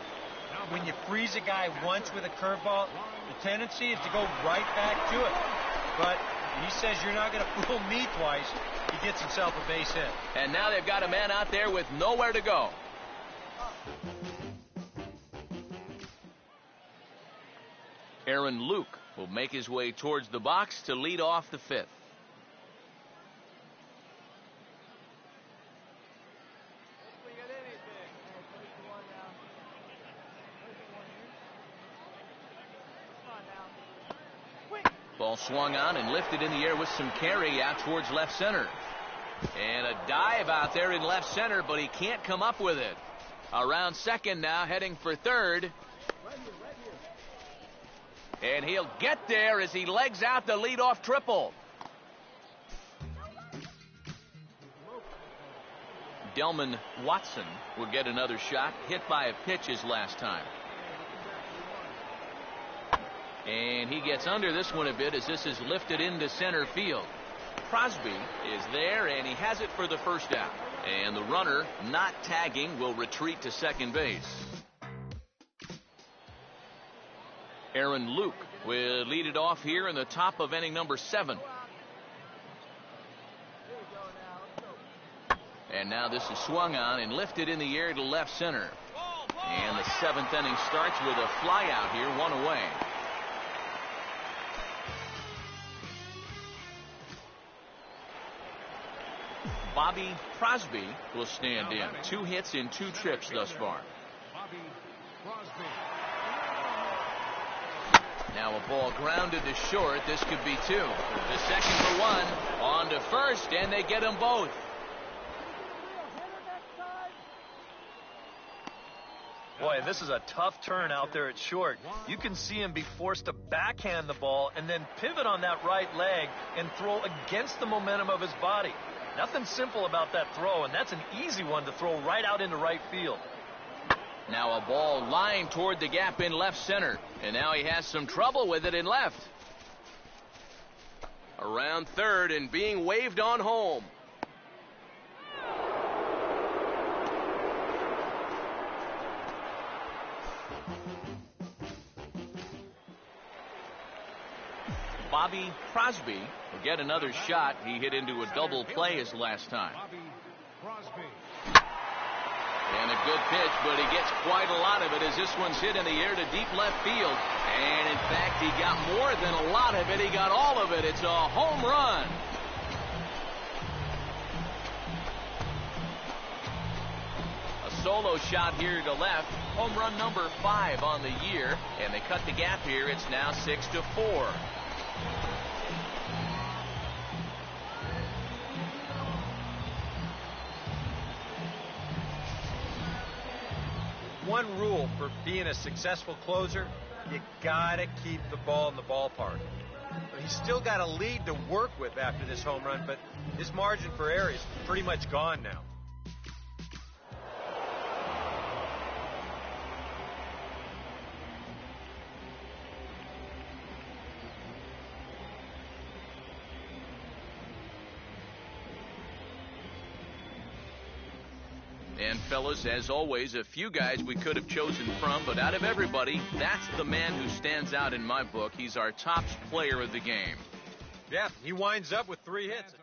When you freeze a guy once with a curveball, the tendency is to go right back to it. But he says you're not going to fool me twice. He gets himself a base hit. And now they've got a man out there with nowhere to go. Aaron Luke will make his way towards the box to lead off the 5th. Ball swung on and lifted in the air with some carry out towards left center. And a dive out there in left center, but he can't come up with it. Around second now, heading for third. And he'll get there as he legs out the leadoff triple. Delman Watson will get another shot, hit by a pitch his last time. And he gets under this one a bit as this is lifted into center field. Crosby is there, and he has it for the first out. And the runner, not tagging, will retreat to second base. Aaron Luke will lead it off here in the top of inning number 7. And now this is swung on and lifted in the air to left center. And the 7th inning starts with a fly out here, 1 away. Bobby Crosby will stand in. 2 hits in 2 trips thus far. Now a ball grounded to short. This could be 2. The second for 1. On to first, and they get them both. Boy, this is a tough turn out there at short. You can see him be forced to backhand the ball and then pivot on that right leg and throw against the momentum of his body. Nothing simple about that throw, and that's an easy one to throw right out into right field. Now a ball lined toward the gap in left center, and now he has some trouble with it in left. Around third and being waved on home. Bobby Crosby will get another shot. He hit into a double play his last time. And a good pitch, but he gets quite a lot of it as this one's hit in the air to deep left field. And in fact, he got more than a lot of it. He got all of it. It's a home run. A solo shot here to left. Home run number 5 on the year. And they cut the gap here. It's now 6-4. One rule for being a successful closer, you gotta keep the ball in the ballpark. He's still got a lead to work with after this home run, but his margin for error is pretty much gone now. And fellas, as always, a few guys we could have chosen from, but out of everybody, that's the man who stands out in my book. He's our top player of the game. Yeah, he winds up with 3 hits.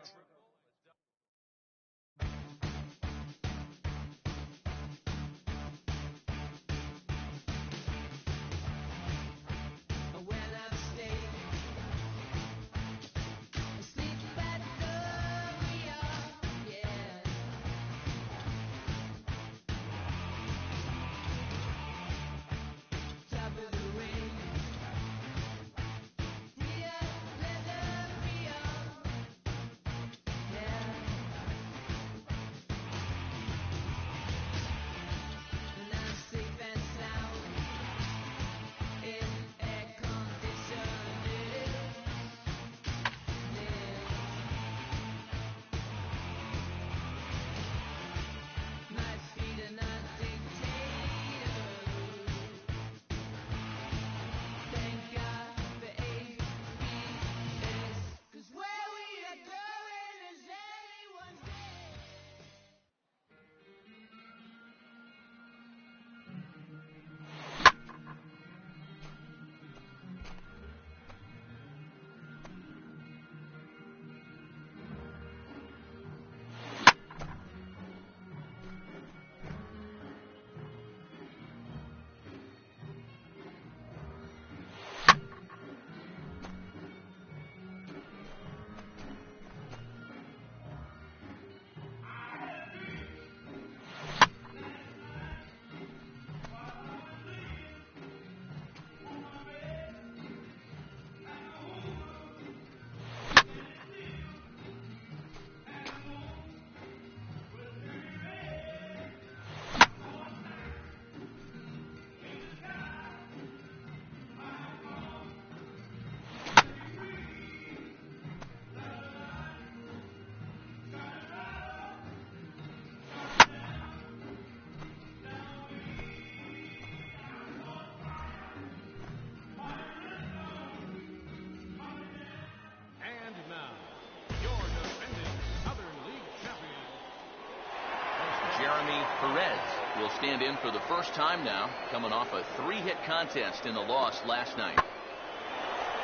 Jeremy Perez will stand in for the first time now, coming off a 3-hit contest in the loss last night.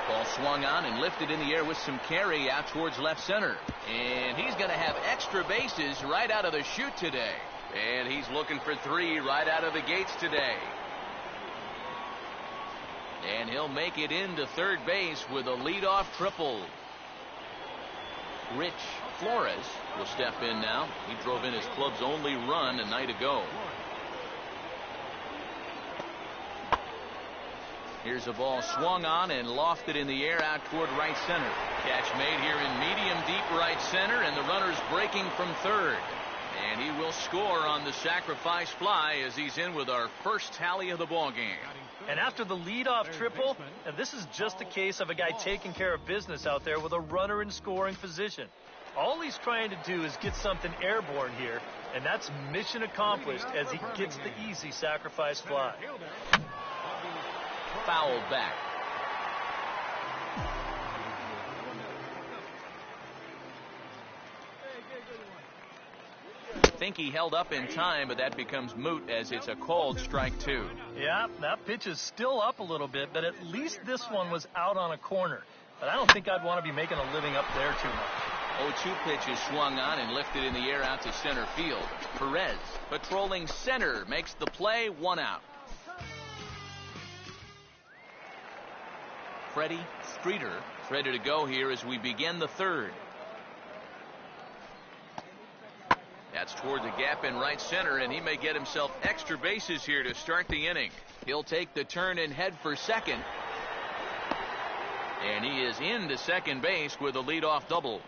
Ball swung on and lifted in the air with some carry out towards left center. And he's going to have extra bases right out of the chute today. And he's looking for 3 right out of the gates today. And he'll make it into third base with a leadoff triple. Rich Flores will step in now. He drove in his club's only run a night ago. Here's a ball swung on and lofted in the air out toward right center. Catch made here in medium deep right center, and the runner's breaking from third. And he will score on the sacrifice fly as he's in with our first tally of the ball game. And after the leadoff triple, and this is just a case of a guy taking care of business out there with a runner in scoring position. All he's trying to do is get something airborne here, and that's mission accomplished as he gets the easy sacrifice fly. Foul back. Think he held up in time, but that becomes moot as it's a called strike 2. Yeah, that pitch is still up a little bit, but at least this one was out on a corner. But I don't think I'd want to be making a living up there too much. 0-2 pitch is swung on and lifted in the air out to center field. Perez, patrolling center, makes the play, 1 out. Freddie Streeter ready to go here as we begin the third. That's toward the gap in right center, and he may get himself extra bases here to start the inning. He'll take the turn and head for second. And he is into second base with a leadoff double.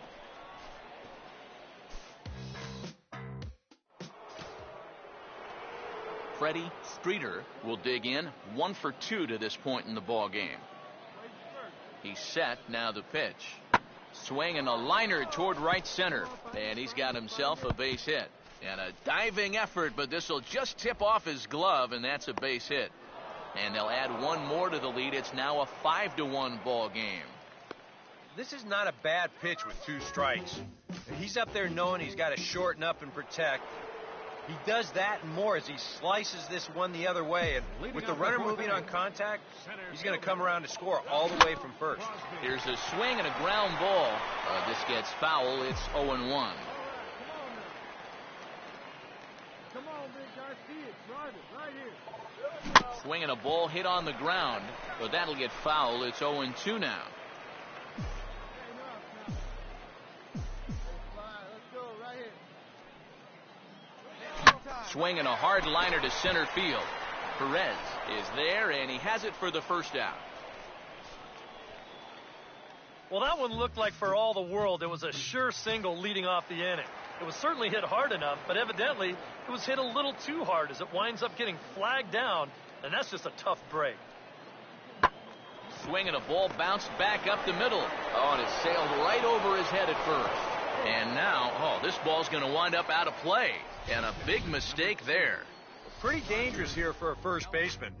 Freddie Streeter will dig in, 1 for 2 to this point in the ball game. He's set, now the pitch. Swinging a liner toward right center, and he's got himself a base hit. And a diving effort, but this will just tip off his glove, and that's a base hit. And they'll add 1 more to the lead. It's now a 5-1 ball game. This is not a bad pitch with 2 strikes. He's up there knowing he's got to shorten up and protect. He does that and more as he slices this one the other way. And with the runner moving on contact, he's going to come around to score all the way from first. Here's a swing and a ground ball. This gets foul. It's 0-1. Come on, big guy. See it. Drive it right here. Swinging a ball hit on the ground, but that'll get foul. It's 0-2 now. Swinging a hard liner to center field. Perez is there, and he has it for the first out. Well, that one looked like for all the world it was a sure single leading off the inning. It was certainly hit hard enough, but evidently it was hit a little too hard as it winds up getting flagged down, and that's just a tough break. Swinging a ball bounced back up the middle. Oh, and it sailed right over his head at first. And now, this ball's going to wind up out of play. And a big mistake there. Pretty dangerous here for a first baseman.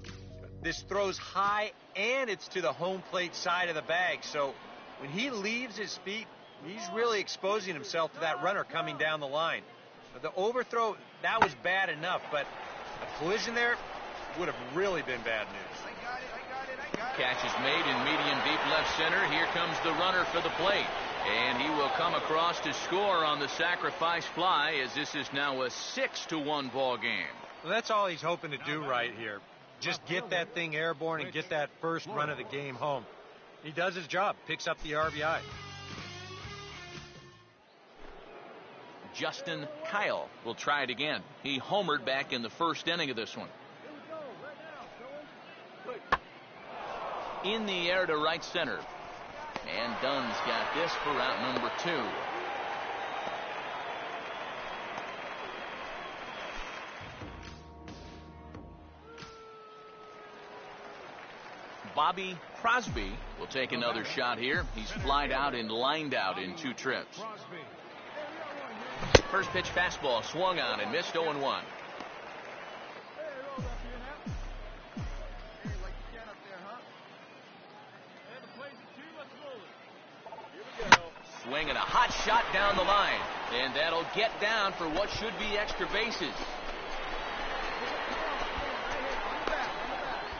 This throws high, and it's to the home plate side of the bag. So when he leaves his feet, he's really exposing himself to that runner coming down the line. The overthrow, that was bad enough, but a collision there would have really been bad news. Catch is made in medium deep left center. Here comes the runner for the plate. And he will come across to score on the sacrifice fly as this is now a 6-1 ball game. Well, that's all he's hoping to do right here. Just get that thing airborne and get that first run of the game home. He does his job, picks up the RBI. Justin Kyle will try it again. He homered back in the first inning of this one. In the air to right center. And Dunn's got this for out number 2. Bobby Crosby will take another shot here. He's flied out and lined out in 2 trips. First pitch fastball swung on and missed 0-1. Swinging a hot shot down the line. And that'll get down for what should be extra bases.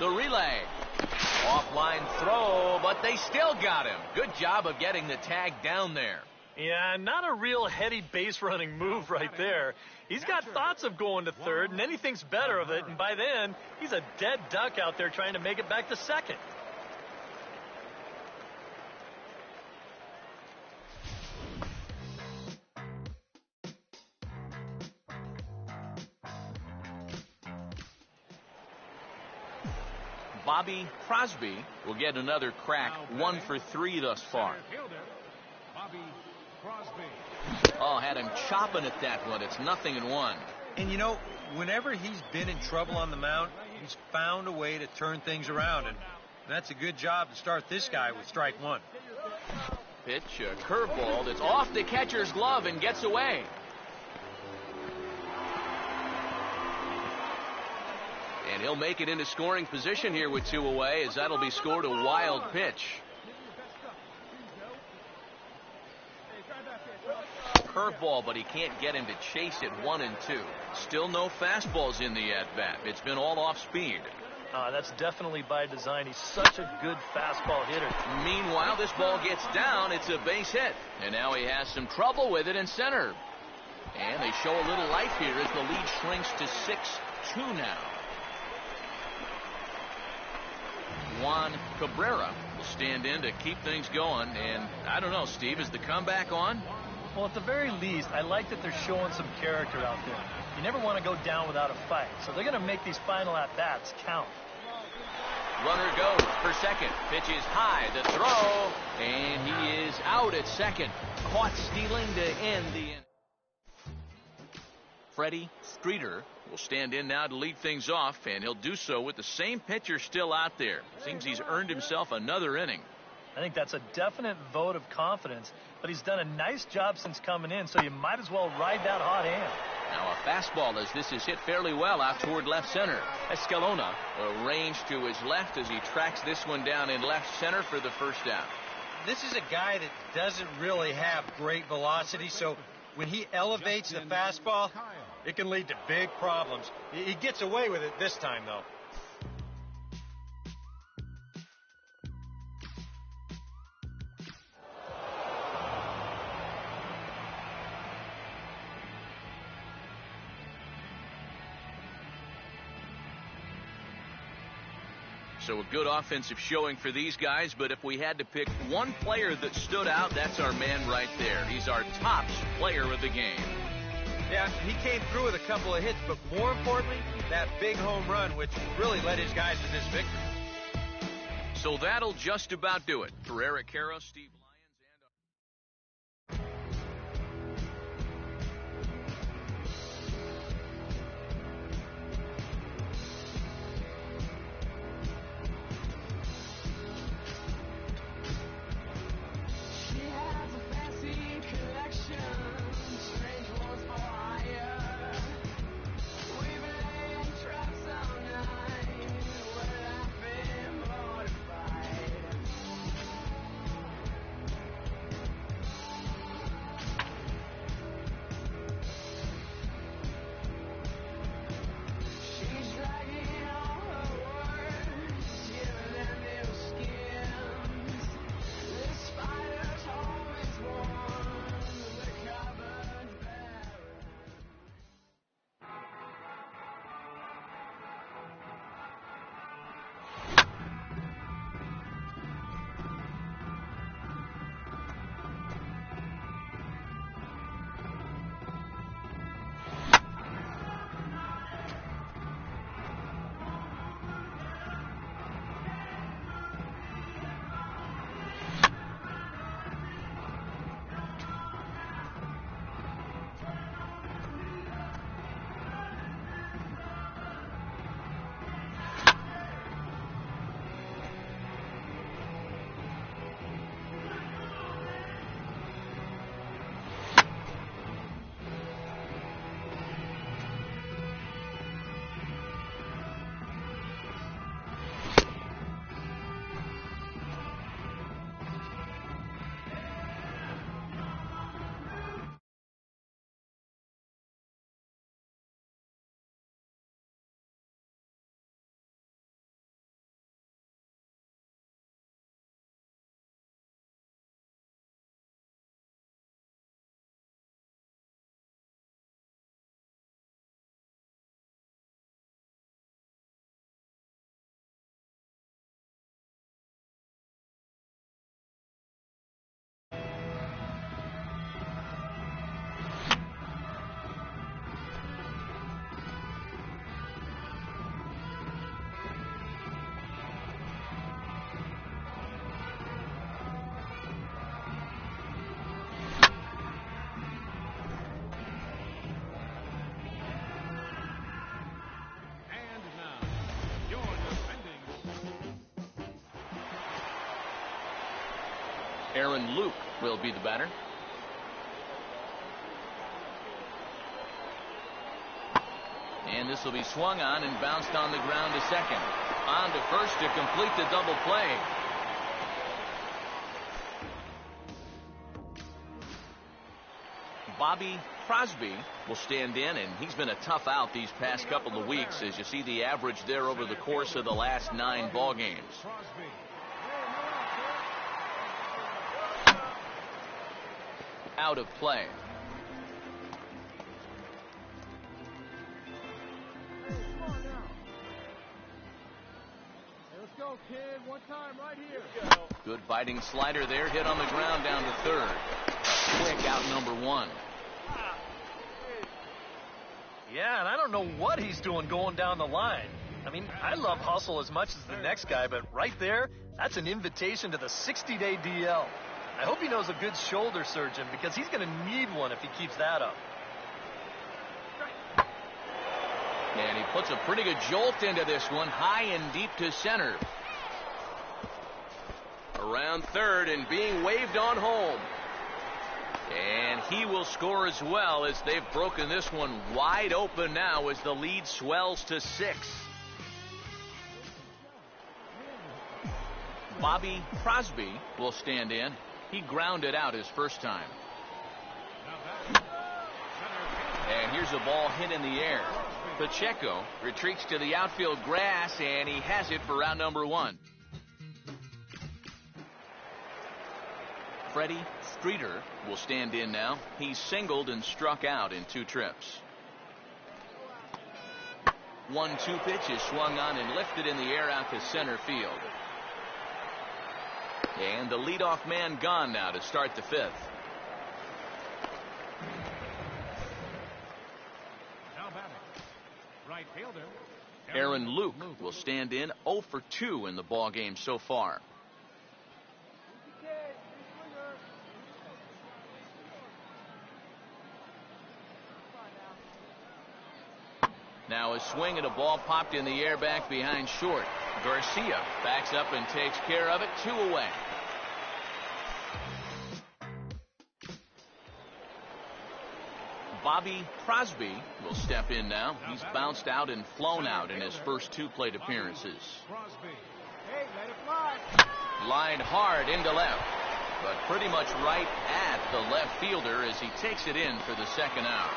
The relay. Offline throw, but they still got him. Good job of getting the tag down there. Yeah, not a real heady base running move right there. He's got thoughts of going to third, and then he thinks better of it, and by then, he's a dead duck out there trying to make it back to second. Bobby Crosby will get another crack, 1 for 3 thus far. Oh, had him chopping at that one. It's 0-1. And, you know, whenever he's been in trouble on the mound, he's found a way to turn things around. And that's a good job to start this guy with strike one. Pitch, a curveball that's off the catcher's glove and gets away. And he'll make it into scoring position here with 2 away, as that'll be scored a wild pitch. Curveball, but he can't get him to chase it 1 and 2. Still no fastballs in the at-bat. It's been all off speed. That's definitely by design. He's such a good fastball hitter. Meanwhile, this ball gets down. It's a base hit. And now he has some trouble with it in center. And they show a little life here as the lead shrinks to 6-2 now. Juan Cabrera will stand in to keep things going. And I don't know, Steve, is the comeback on? Well, at the very least, I like that they're showing some character out there. You never want to go down without a fight. So they're going to make these final at-bats count. Runner goes for second. Pitch is high. The throw. And he is out at second. Caught stealing to end the inning. Freddie Streeter will stand in now to lead things off, and he'll do so with the same pitcher still out there. Seems he's earned himself another inning. I think that's a definite vote of confidence, but he's done a nice job since coming in, so you might as well ride that hot hand. Now a fastball as this is hit fairly well out toward left center. Escalona arranged to his left as he tracks this one down in left center for the first out. This is a guy that doesn't really have great velocity, so when he elevates the fastball, it can lead to big problems. He gets away with it this time, though. So a good offensive showing for these guys, but if we had to pick one player that stood out, that's our man right there. He's our top player of the game. Yeah, he came through with a couple of hits, but more importantly, that big home run, which really led his guys to this victory. So that'll just about do it. For Eric Caro, Steve Lyons, Aaron Luke will be the batter. And this will be swung on and bounced on the ground to second. On to first to complete the double play. Bobby Crosby will stand in, and he's been a tough out these past couple of weeks, as you see the average there over the course of the last 9 ball games. Out of play. Let's go, kid. One time right here. Good biting slider there, hit on the ground down to third. Quick out number 1. Yeah, and I don't know what he's doing going down the line. I mean, I love hustle as much as the next guy, but right there, that's an invitation to the 60-day DL. I hope he knows a good shoulder surgeon, because he's going to need one if he keeps that up. And he puts a pretty good jolt into this one, high and deep to center. Around third and being waved on home. And he will score as well, as they've broken this one wide open now as the lead swells to 6. Bobby Crosby will stand in. He grounded out his first time. And here's a ball hit in the air. Pacheco retreats to the outfield grass, and he has it for round number 1. Freddie Streeter will stand in now. He's singled and struck out in 2 trips. 1-2 pitch is swung on and lifted in the air out to center field. And the leadoff man gone now to start the 5th. Now batting, right fielder Aaron Luke will stand in. 0 for 2 in the ball game so far. Now a swing at a ball popped in the air back behind short. Garcia backs up and takes care of it. 2 away. Bobby Crosby will step in now. He's bounced out and flown out in his first 2 plate appearances. Hey, let it fly. Lined hard into left, but pretty much right at the left fielder as he takes it in for the second out.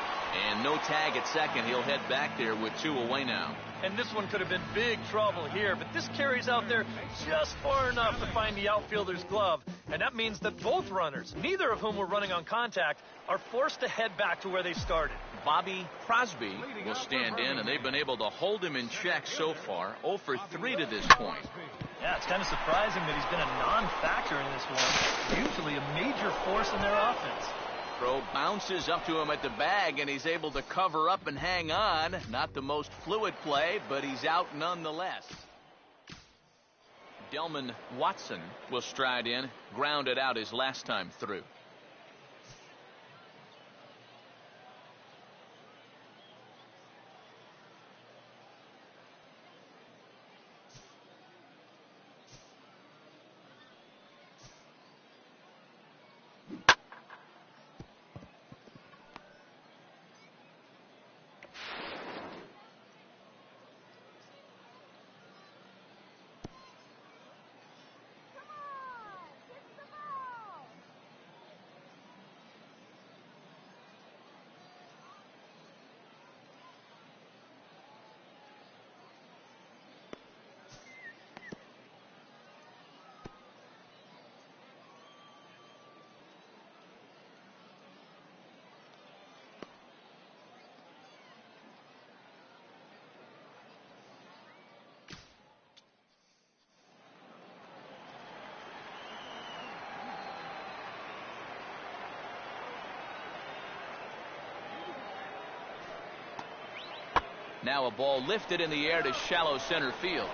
And no tag at second. He'll head back there with 2 away now. And this one could have been big trouble here, but this carries out there just far enough to find the outfielder's glove. And that means that both runners, neither of whom were running on contact, are forced to head back to where they started. Bobby Crosby will stand in, and they've been able to hold him in check so far. 0 for 3 to this point. Yeah, it's kind of surprising that he's been a non-factor in this one. Usually a major force in their offense. Throw bounces up to him at the bag, and he's able to cover up and hang on. Not the most fluid play, but he's out nonetheless. Delman Watson will stride in, grounded out his last time through. Now a ball lifted in the air to shallow center field.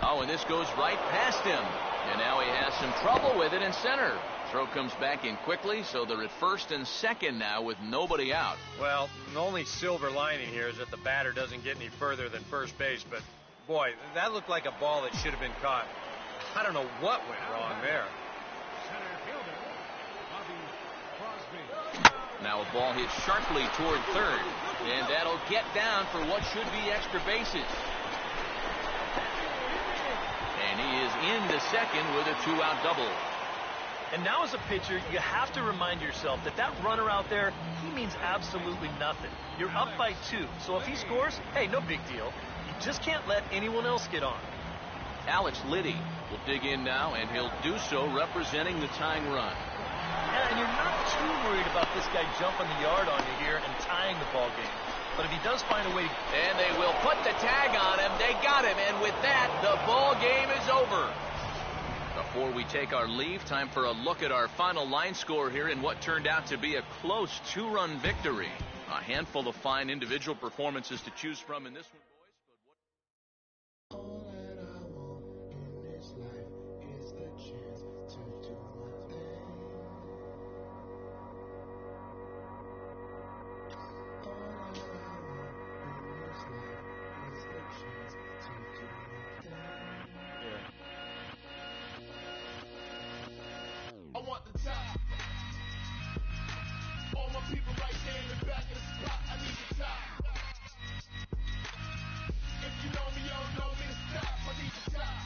Oh, and this goes right past him. And now he has some trouble with it in center. Throw comes back in quickly, so they're at first and second now with nobody out. Well, the only silver lining here is that the batter doesn't get any further than first base. But, boy, that looked like a ball that should have been caught. I don't know what went wrong there. Now a ball hit sharply toward third, and that'll get down for what should be extra bases. And he is into second with a 2-out double. And now as a pitcher, you have to remind yourself that that runner out there, he means absolutely nothing. You're up by 2, so if he scores, hey, no big deal. You just can't let anyone else get on. Alex Liddy will dig in now, and he'll do so representing the tying run. Yeah, and you're not too worried about this guy jumping the yard on you here and tying the ball game. But if he does find a way to... And they will put the tag on him. They got him, and with that, the ball game is over. Before we take our leave, time for a look at our final line score here in what turned out to be a close 2-run victory. A handful of fine individual performances to choose from in this one, boys. All that I want in this life is the chance to do my thing. All that I want in this life is the chance to do my thing. I want the top. All my people right there in the back of the spot. I need the top. If you know me, you don't know me to stop. I need the top.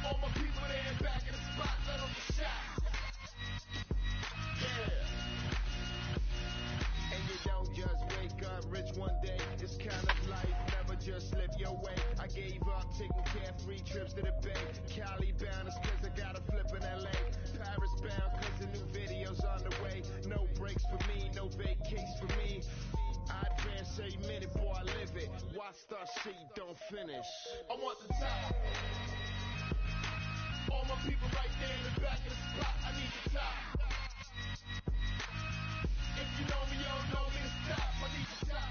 All my people there in the back of the spot. Let them get shot. Yeah. And you don't just wake up rich one day. This kind of life never just slip your way. I gave up taking carefree trips to the Bay. Cali bound is cause I got a flip in LA. Paris bound cause the new video's on the way. No breaks for me, no vacays for me. I advance every minute, boy, I live it. Why start shit you don't finish? I want the top. All my people right there in the back of the spot. I need the top. If you know me, you don't know me to stop. I need the top.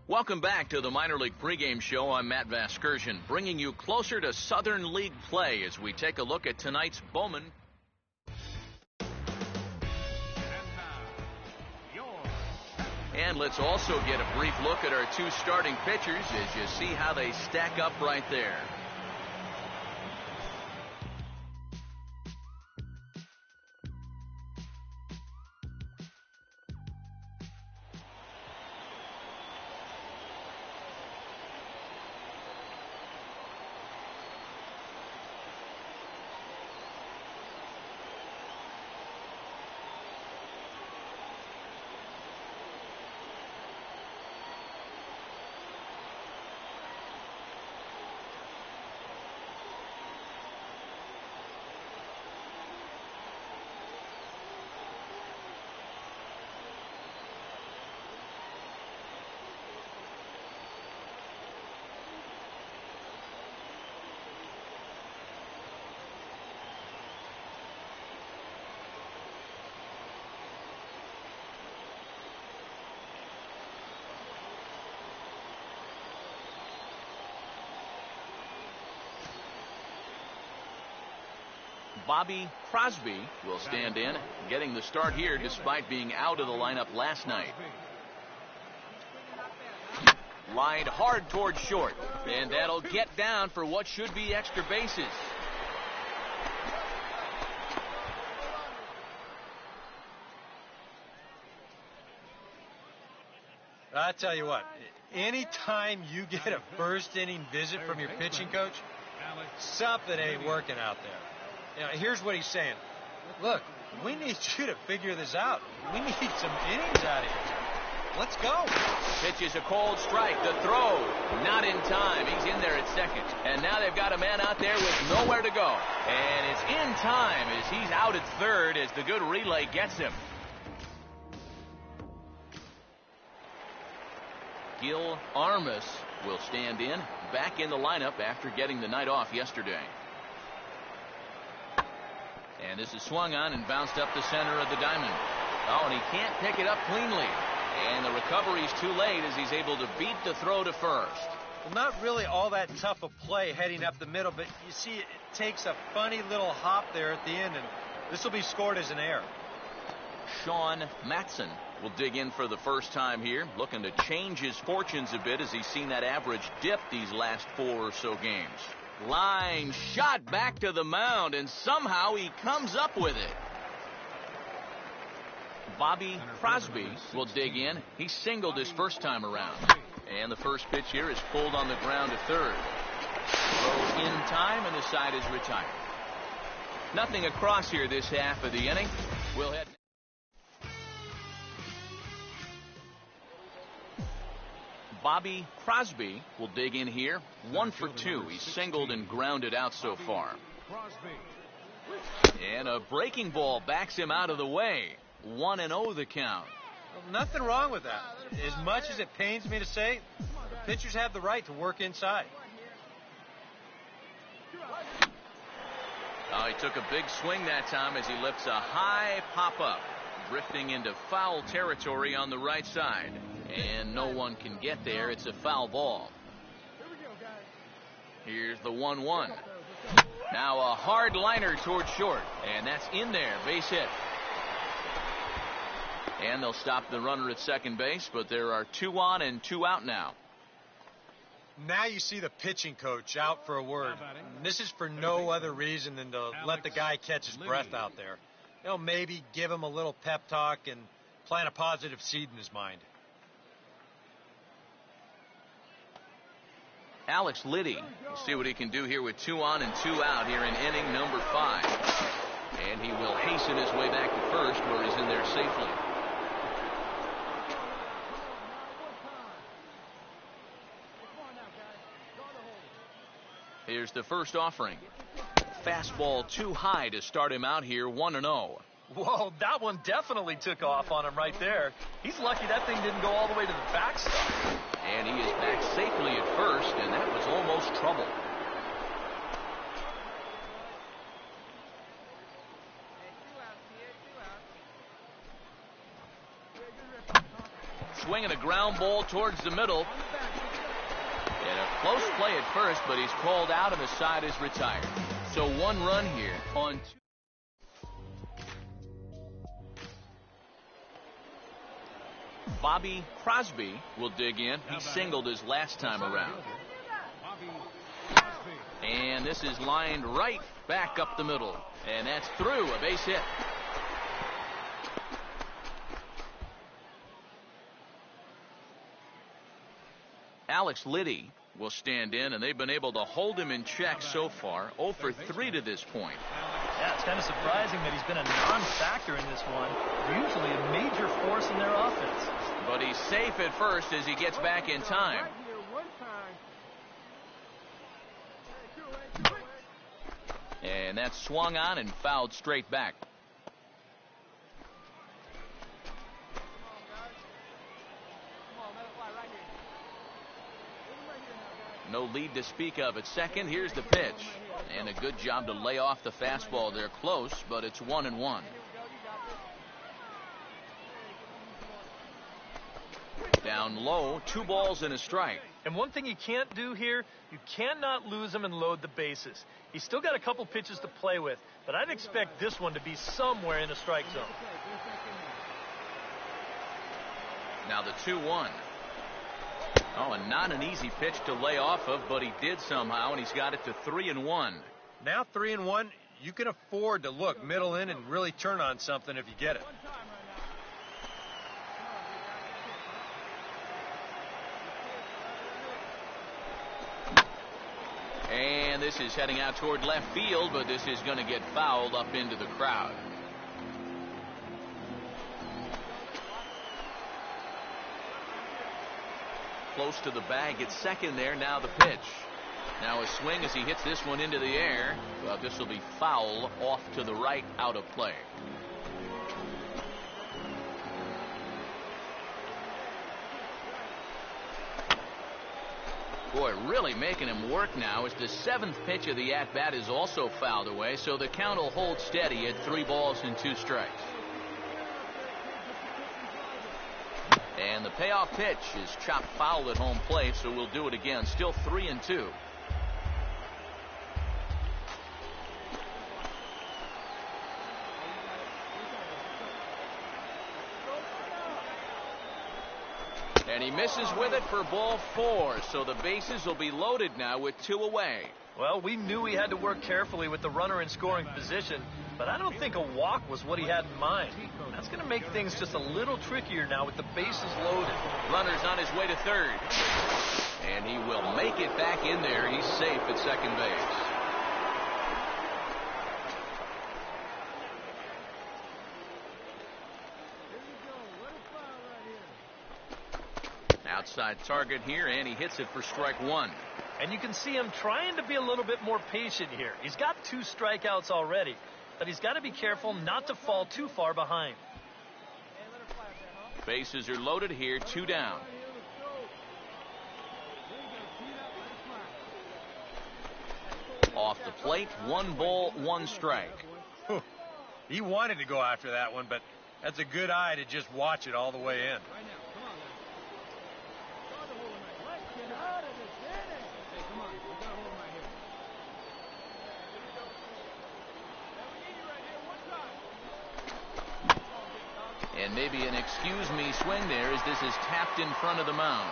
Welcome back to the Minor League pregame show. I'm Matt Vasgersian, bringing you closer to Southern League play as we take a look at tonight's Bowman. And let's also get a brief look at our two starting pitchers as you see how they stack up right there. Bobby Crosby will stand in, getting the start here despite being out of the lineup last night. Lined hard towards short, and that'll get down for what should be extra bases. I tell you what, anytime you get a first inning visit from your pitching coach, something ain't working out there. You know, here's what he's saying. Look, we need you to figure this out. We need some innings out of here. Let's go. Pitches a cold strike. The throw, not in time. He's in there at second. And now they've got a man out there with nowhere to go. And it's in time as he's out at third as the good relay gets him. Gil Armas will stand in, back in the lineup after getting the night off yesterday. And this is swung on and bounced up the center of the diamond. Oh, and he can't pick it up cleanly. And the recovery's too late as he's able to beat the throw to first. Well, not really all that tough a play heading up the middle, but you see it takes a funny little hop there at the end, and this will be scored as an error. Sean Matson will dig in for the first time here, looking to change his fortunes a bit as he's seen that average dip these last 4 or so games. Line shot back to the mound, and somehow he comes up with it. Bobby Crosby will dig in. He singled his first time around. And the first pitch here is pulled on the ground to third. Throw in time, and the side is retired. Nothing across here this half of the inning. We'll head. Bobby Crosby will dig in here. 1 for 2. He's singled and grounded out so far. And a breaking ball backs him out of the way. 1-0 the count. Well, nothing wrong with that. As much as it pains me to say, pitchers have the right to work inside. Oh, he took a big swing that time as he lifts a high pop-up, drifting into foul territory on the right side. And no one can get there. It's a foul ball. Here's the 1-1. Now a hard liner toward short, and that's in there. Base hit. And they'll stop the runner at second base, but there are 2 on and 2 out now. Now you see the pitching coach out for a word. And this is for no other reason than to let the guy catch his breath out there. You know, maybe give him a little pep talk and plant a positive seed in his mind. Alex Liddy will see what he can do here with 2 on and 2 out here in inning number 5. And he will hasten his way back to first, where he's in there safely. Here's the first offering. Fastball too high to start him out here, 1-0. Whoa, that one definitely took off on him right there. He's lucky that thing didn't go all the way to the backstop. And he is back safely at first, and that was almost trouble. Swinging a ground ball towards the middle. And a close play at first, but he's called out and the side is retired. So 1 run here on 2. Bobby Crosby will dig in. He singled his last time around. And this is lined right back up the middle. And that's through, a base hit. Alex Liddy will stand in, and they've been able to hold him in check so far. 0 for 3 to this point. Yeah, it's kind of surprising that he's been a non-factor in this one. Usually a major force in their offense. But he's safe at first as he gets back in time. And that's swung on and fouled straight back. No lead to speak of at second. Here's the pitch. And a good job to lay off the fastball. They're close, but it's 1-1. Down low, 2 balls and a strike. And one thing you can't do here, you cannot lose him and load the bases. He's still got a couple pitches to play with, but I'd expect this one to be somewhere in the strike zone. Now the 2-1. Oh, and not an easy pitch to lay off of, but he did somehow, and he's got it to 3-1. Now 3-1, you can afford to look middle in and really turn on something if you get it. And this is heading out toward left field, but this is going to get fouled up into the crowd. Close to the bag at second there. Now the pitch. Now a swing as he hits this one into the air. But this will be foul off to the right, out of play. Boy, really making him work now as the seventh pitch of the at-bat is also fouled away, so the count will hold steady at 3 balls and 2 strikes. And the payoff pitch is chopped foul at home plate, so we'll do it again. Still 3-2. And he misses with it for ball 4, so the bases will be loaded now with 2 away. Well, we knew he had to work carefully with the runner in scoring position, but I don't think a walk was what he had in mind. That's going to make things just a little trickier now with the bases loaded. Runner's on his way to third. And he will make it back in there. He's safe at second base. Outside target here, and he hits it for strike 1. And you can see him trying to be a little bit more patient here. He's got 2 strikeouts already, but he's got to be careful not to fall too far behind. Bases are loaded here, 2 down. Off the plate, 1 ball, 1 strike. He wanted to go after that one, but that's a good eye to just watch it all the way in. And maybe an excuse me swing there as this is tapped in front of the mound.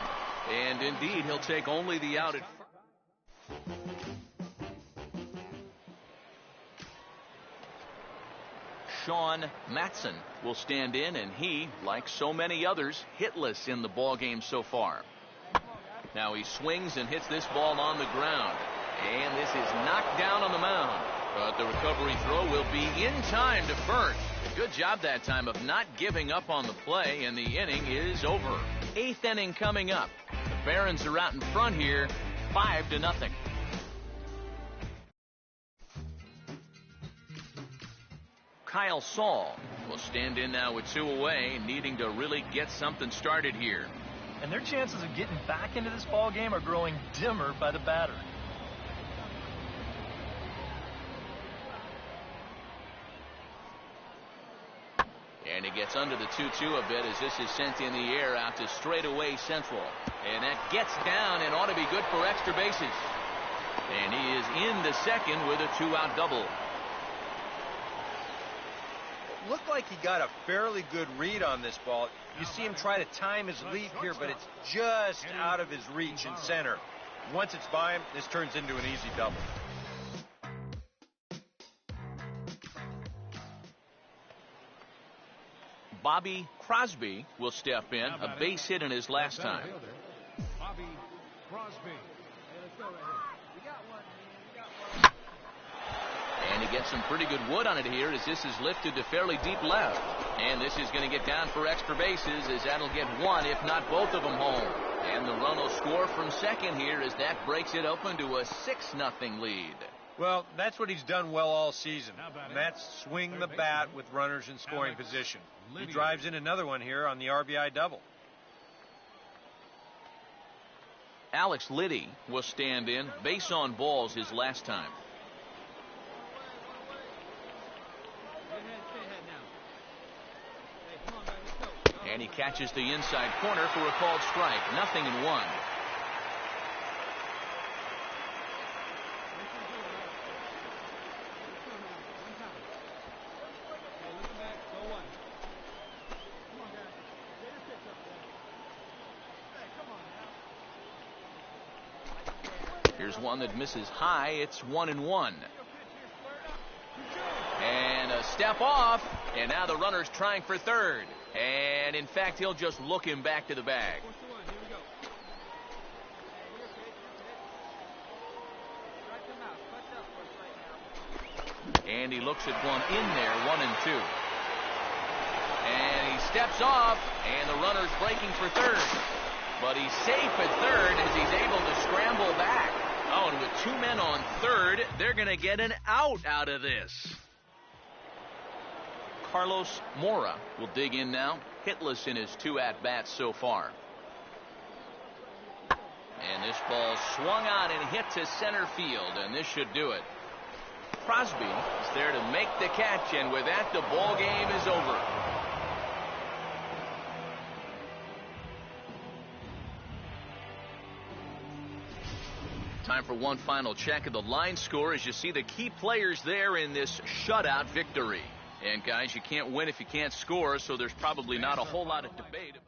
And indeed, he'll take only the out at first. Sean Matson will stand in, and he, like so many others, hitless in the ballgame so far. Now he swings and hits this ball on the ground. And this is knocked down on the mound. But the recovery throw will be in time to first. Good job that time of not giving up on the play, and the inning is over. 8th inning coming up. The Barons are out in front here, 5-0. Kyle Saul will stand in now with 2 away, needing to really get something started here. And their chances of getting back into this ball game are growing dimmer by the batter. And he gets under the 2-2 a bit as this is sent in the air out to straightaway central. And that gets down and ought to be good for extra bases. And he is in the second with a 2-out double. It looked like he got a fairly good read on this ball. You see him try to time his leap here, but it's just out of his reach in center. Once it's by him, this turns into an easy double. Bobby Crosby will step in, a base hit in his last time. Bobby Crosby. And he gets some pretty good wood on it here as this is lifted to fairly deep left. And this is going to get down for extra bases as that'll get 1, if not both of them home. And the run will score from second here as that breaks it open to a 6-0 lead. Well, that's what he's done well all season. And that's swing the bat with runners in scoring position. He drives in another one here on the RBI double. Alex Liddy will stand in, base on balls his last time. And he catches the inside corner for a called strike. 0-1. Here's one that misses high. It's 1-1. And a step off. And now the runner's trying for third. And in fact, he'll just look him back to the bag. and he looks at one in there, 1-2. And he steps off, and the runner's breaking for third. But he's safe at third as he's able to scramble back. Oh, and with 2 men on third, they're going to get an out of this. Carlos Mora will dig in now, hitless in his 2 at-bats so far. And this ball swung on and hit to center field, and this should do it. Crosby is there to make the catch, and with that, the ball game is over. Time for one final check of the line score as you see the key players there in this shutout victory. And guys, you can't win if you can't score, so there's probably not a whole lot of debate about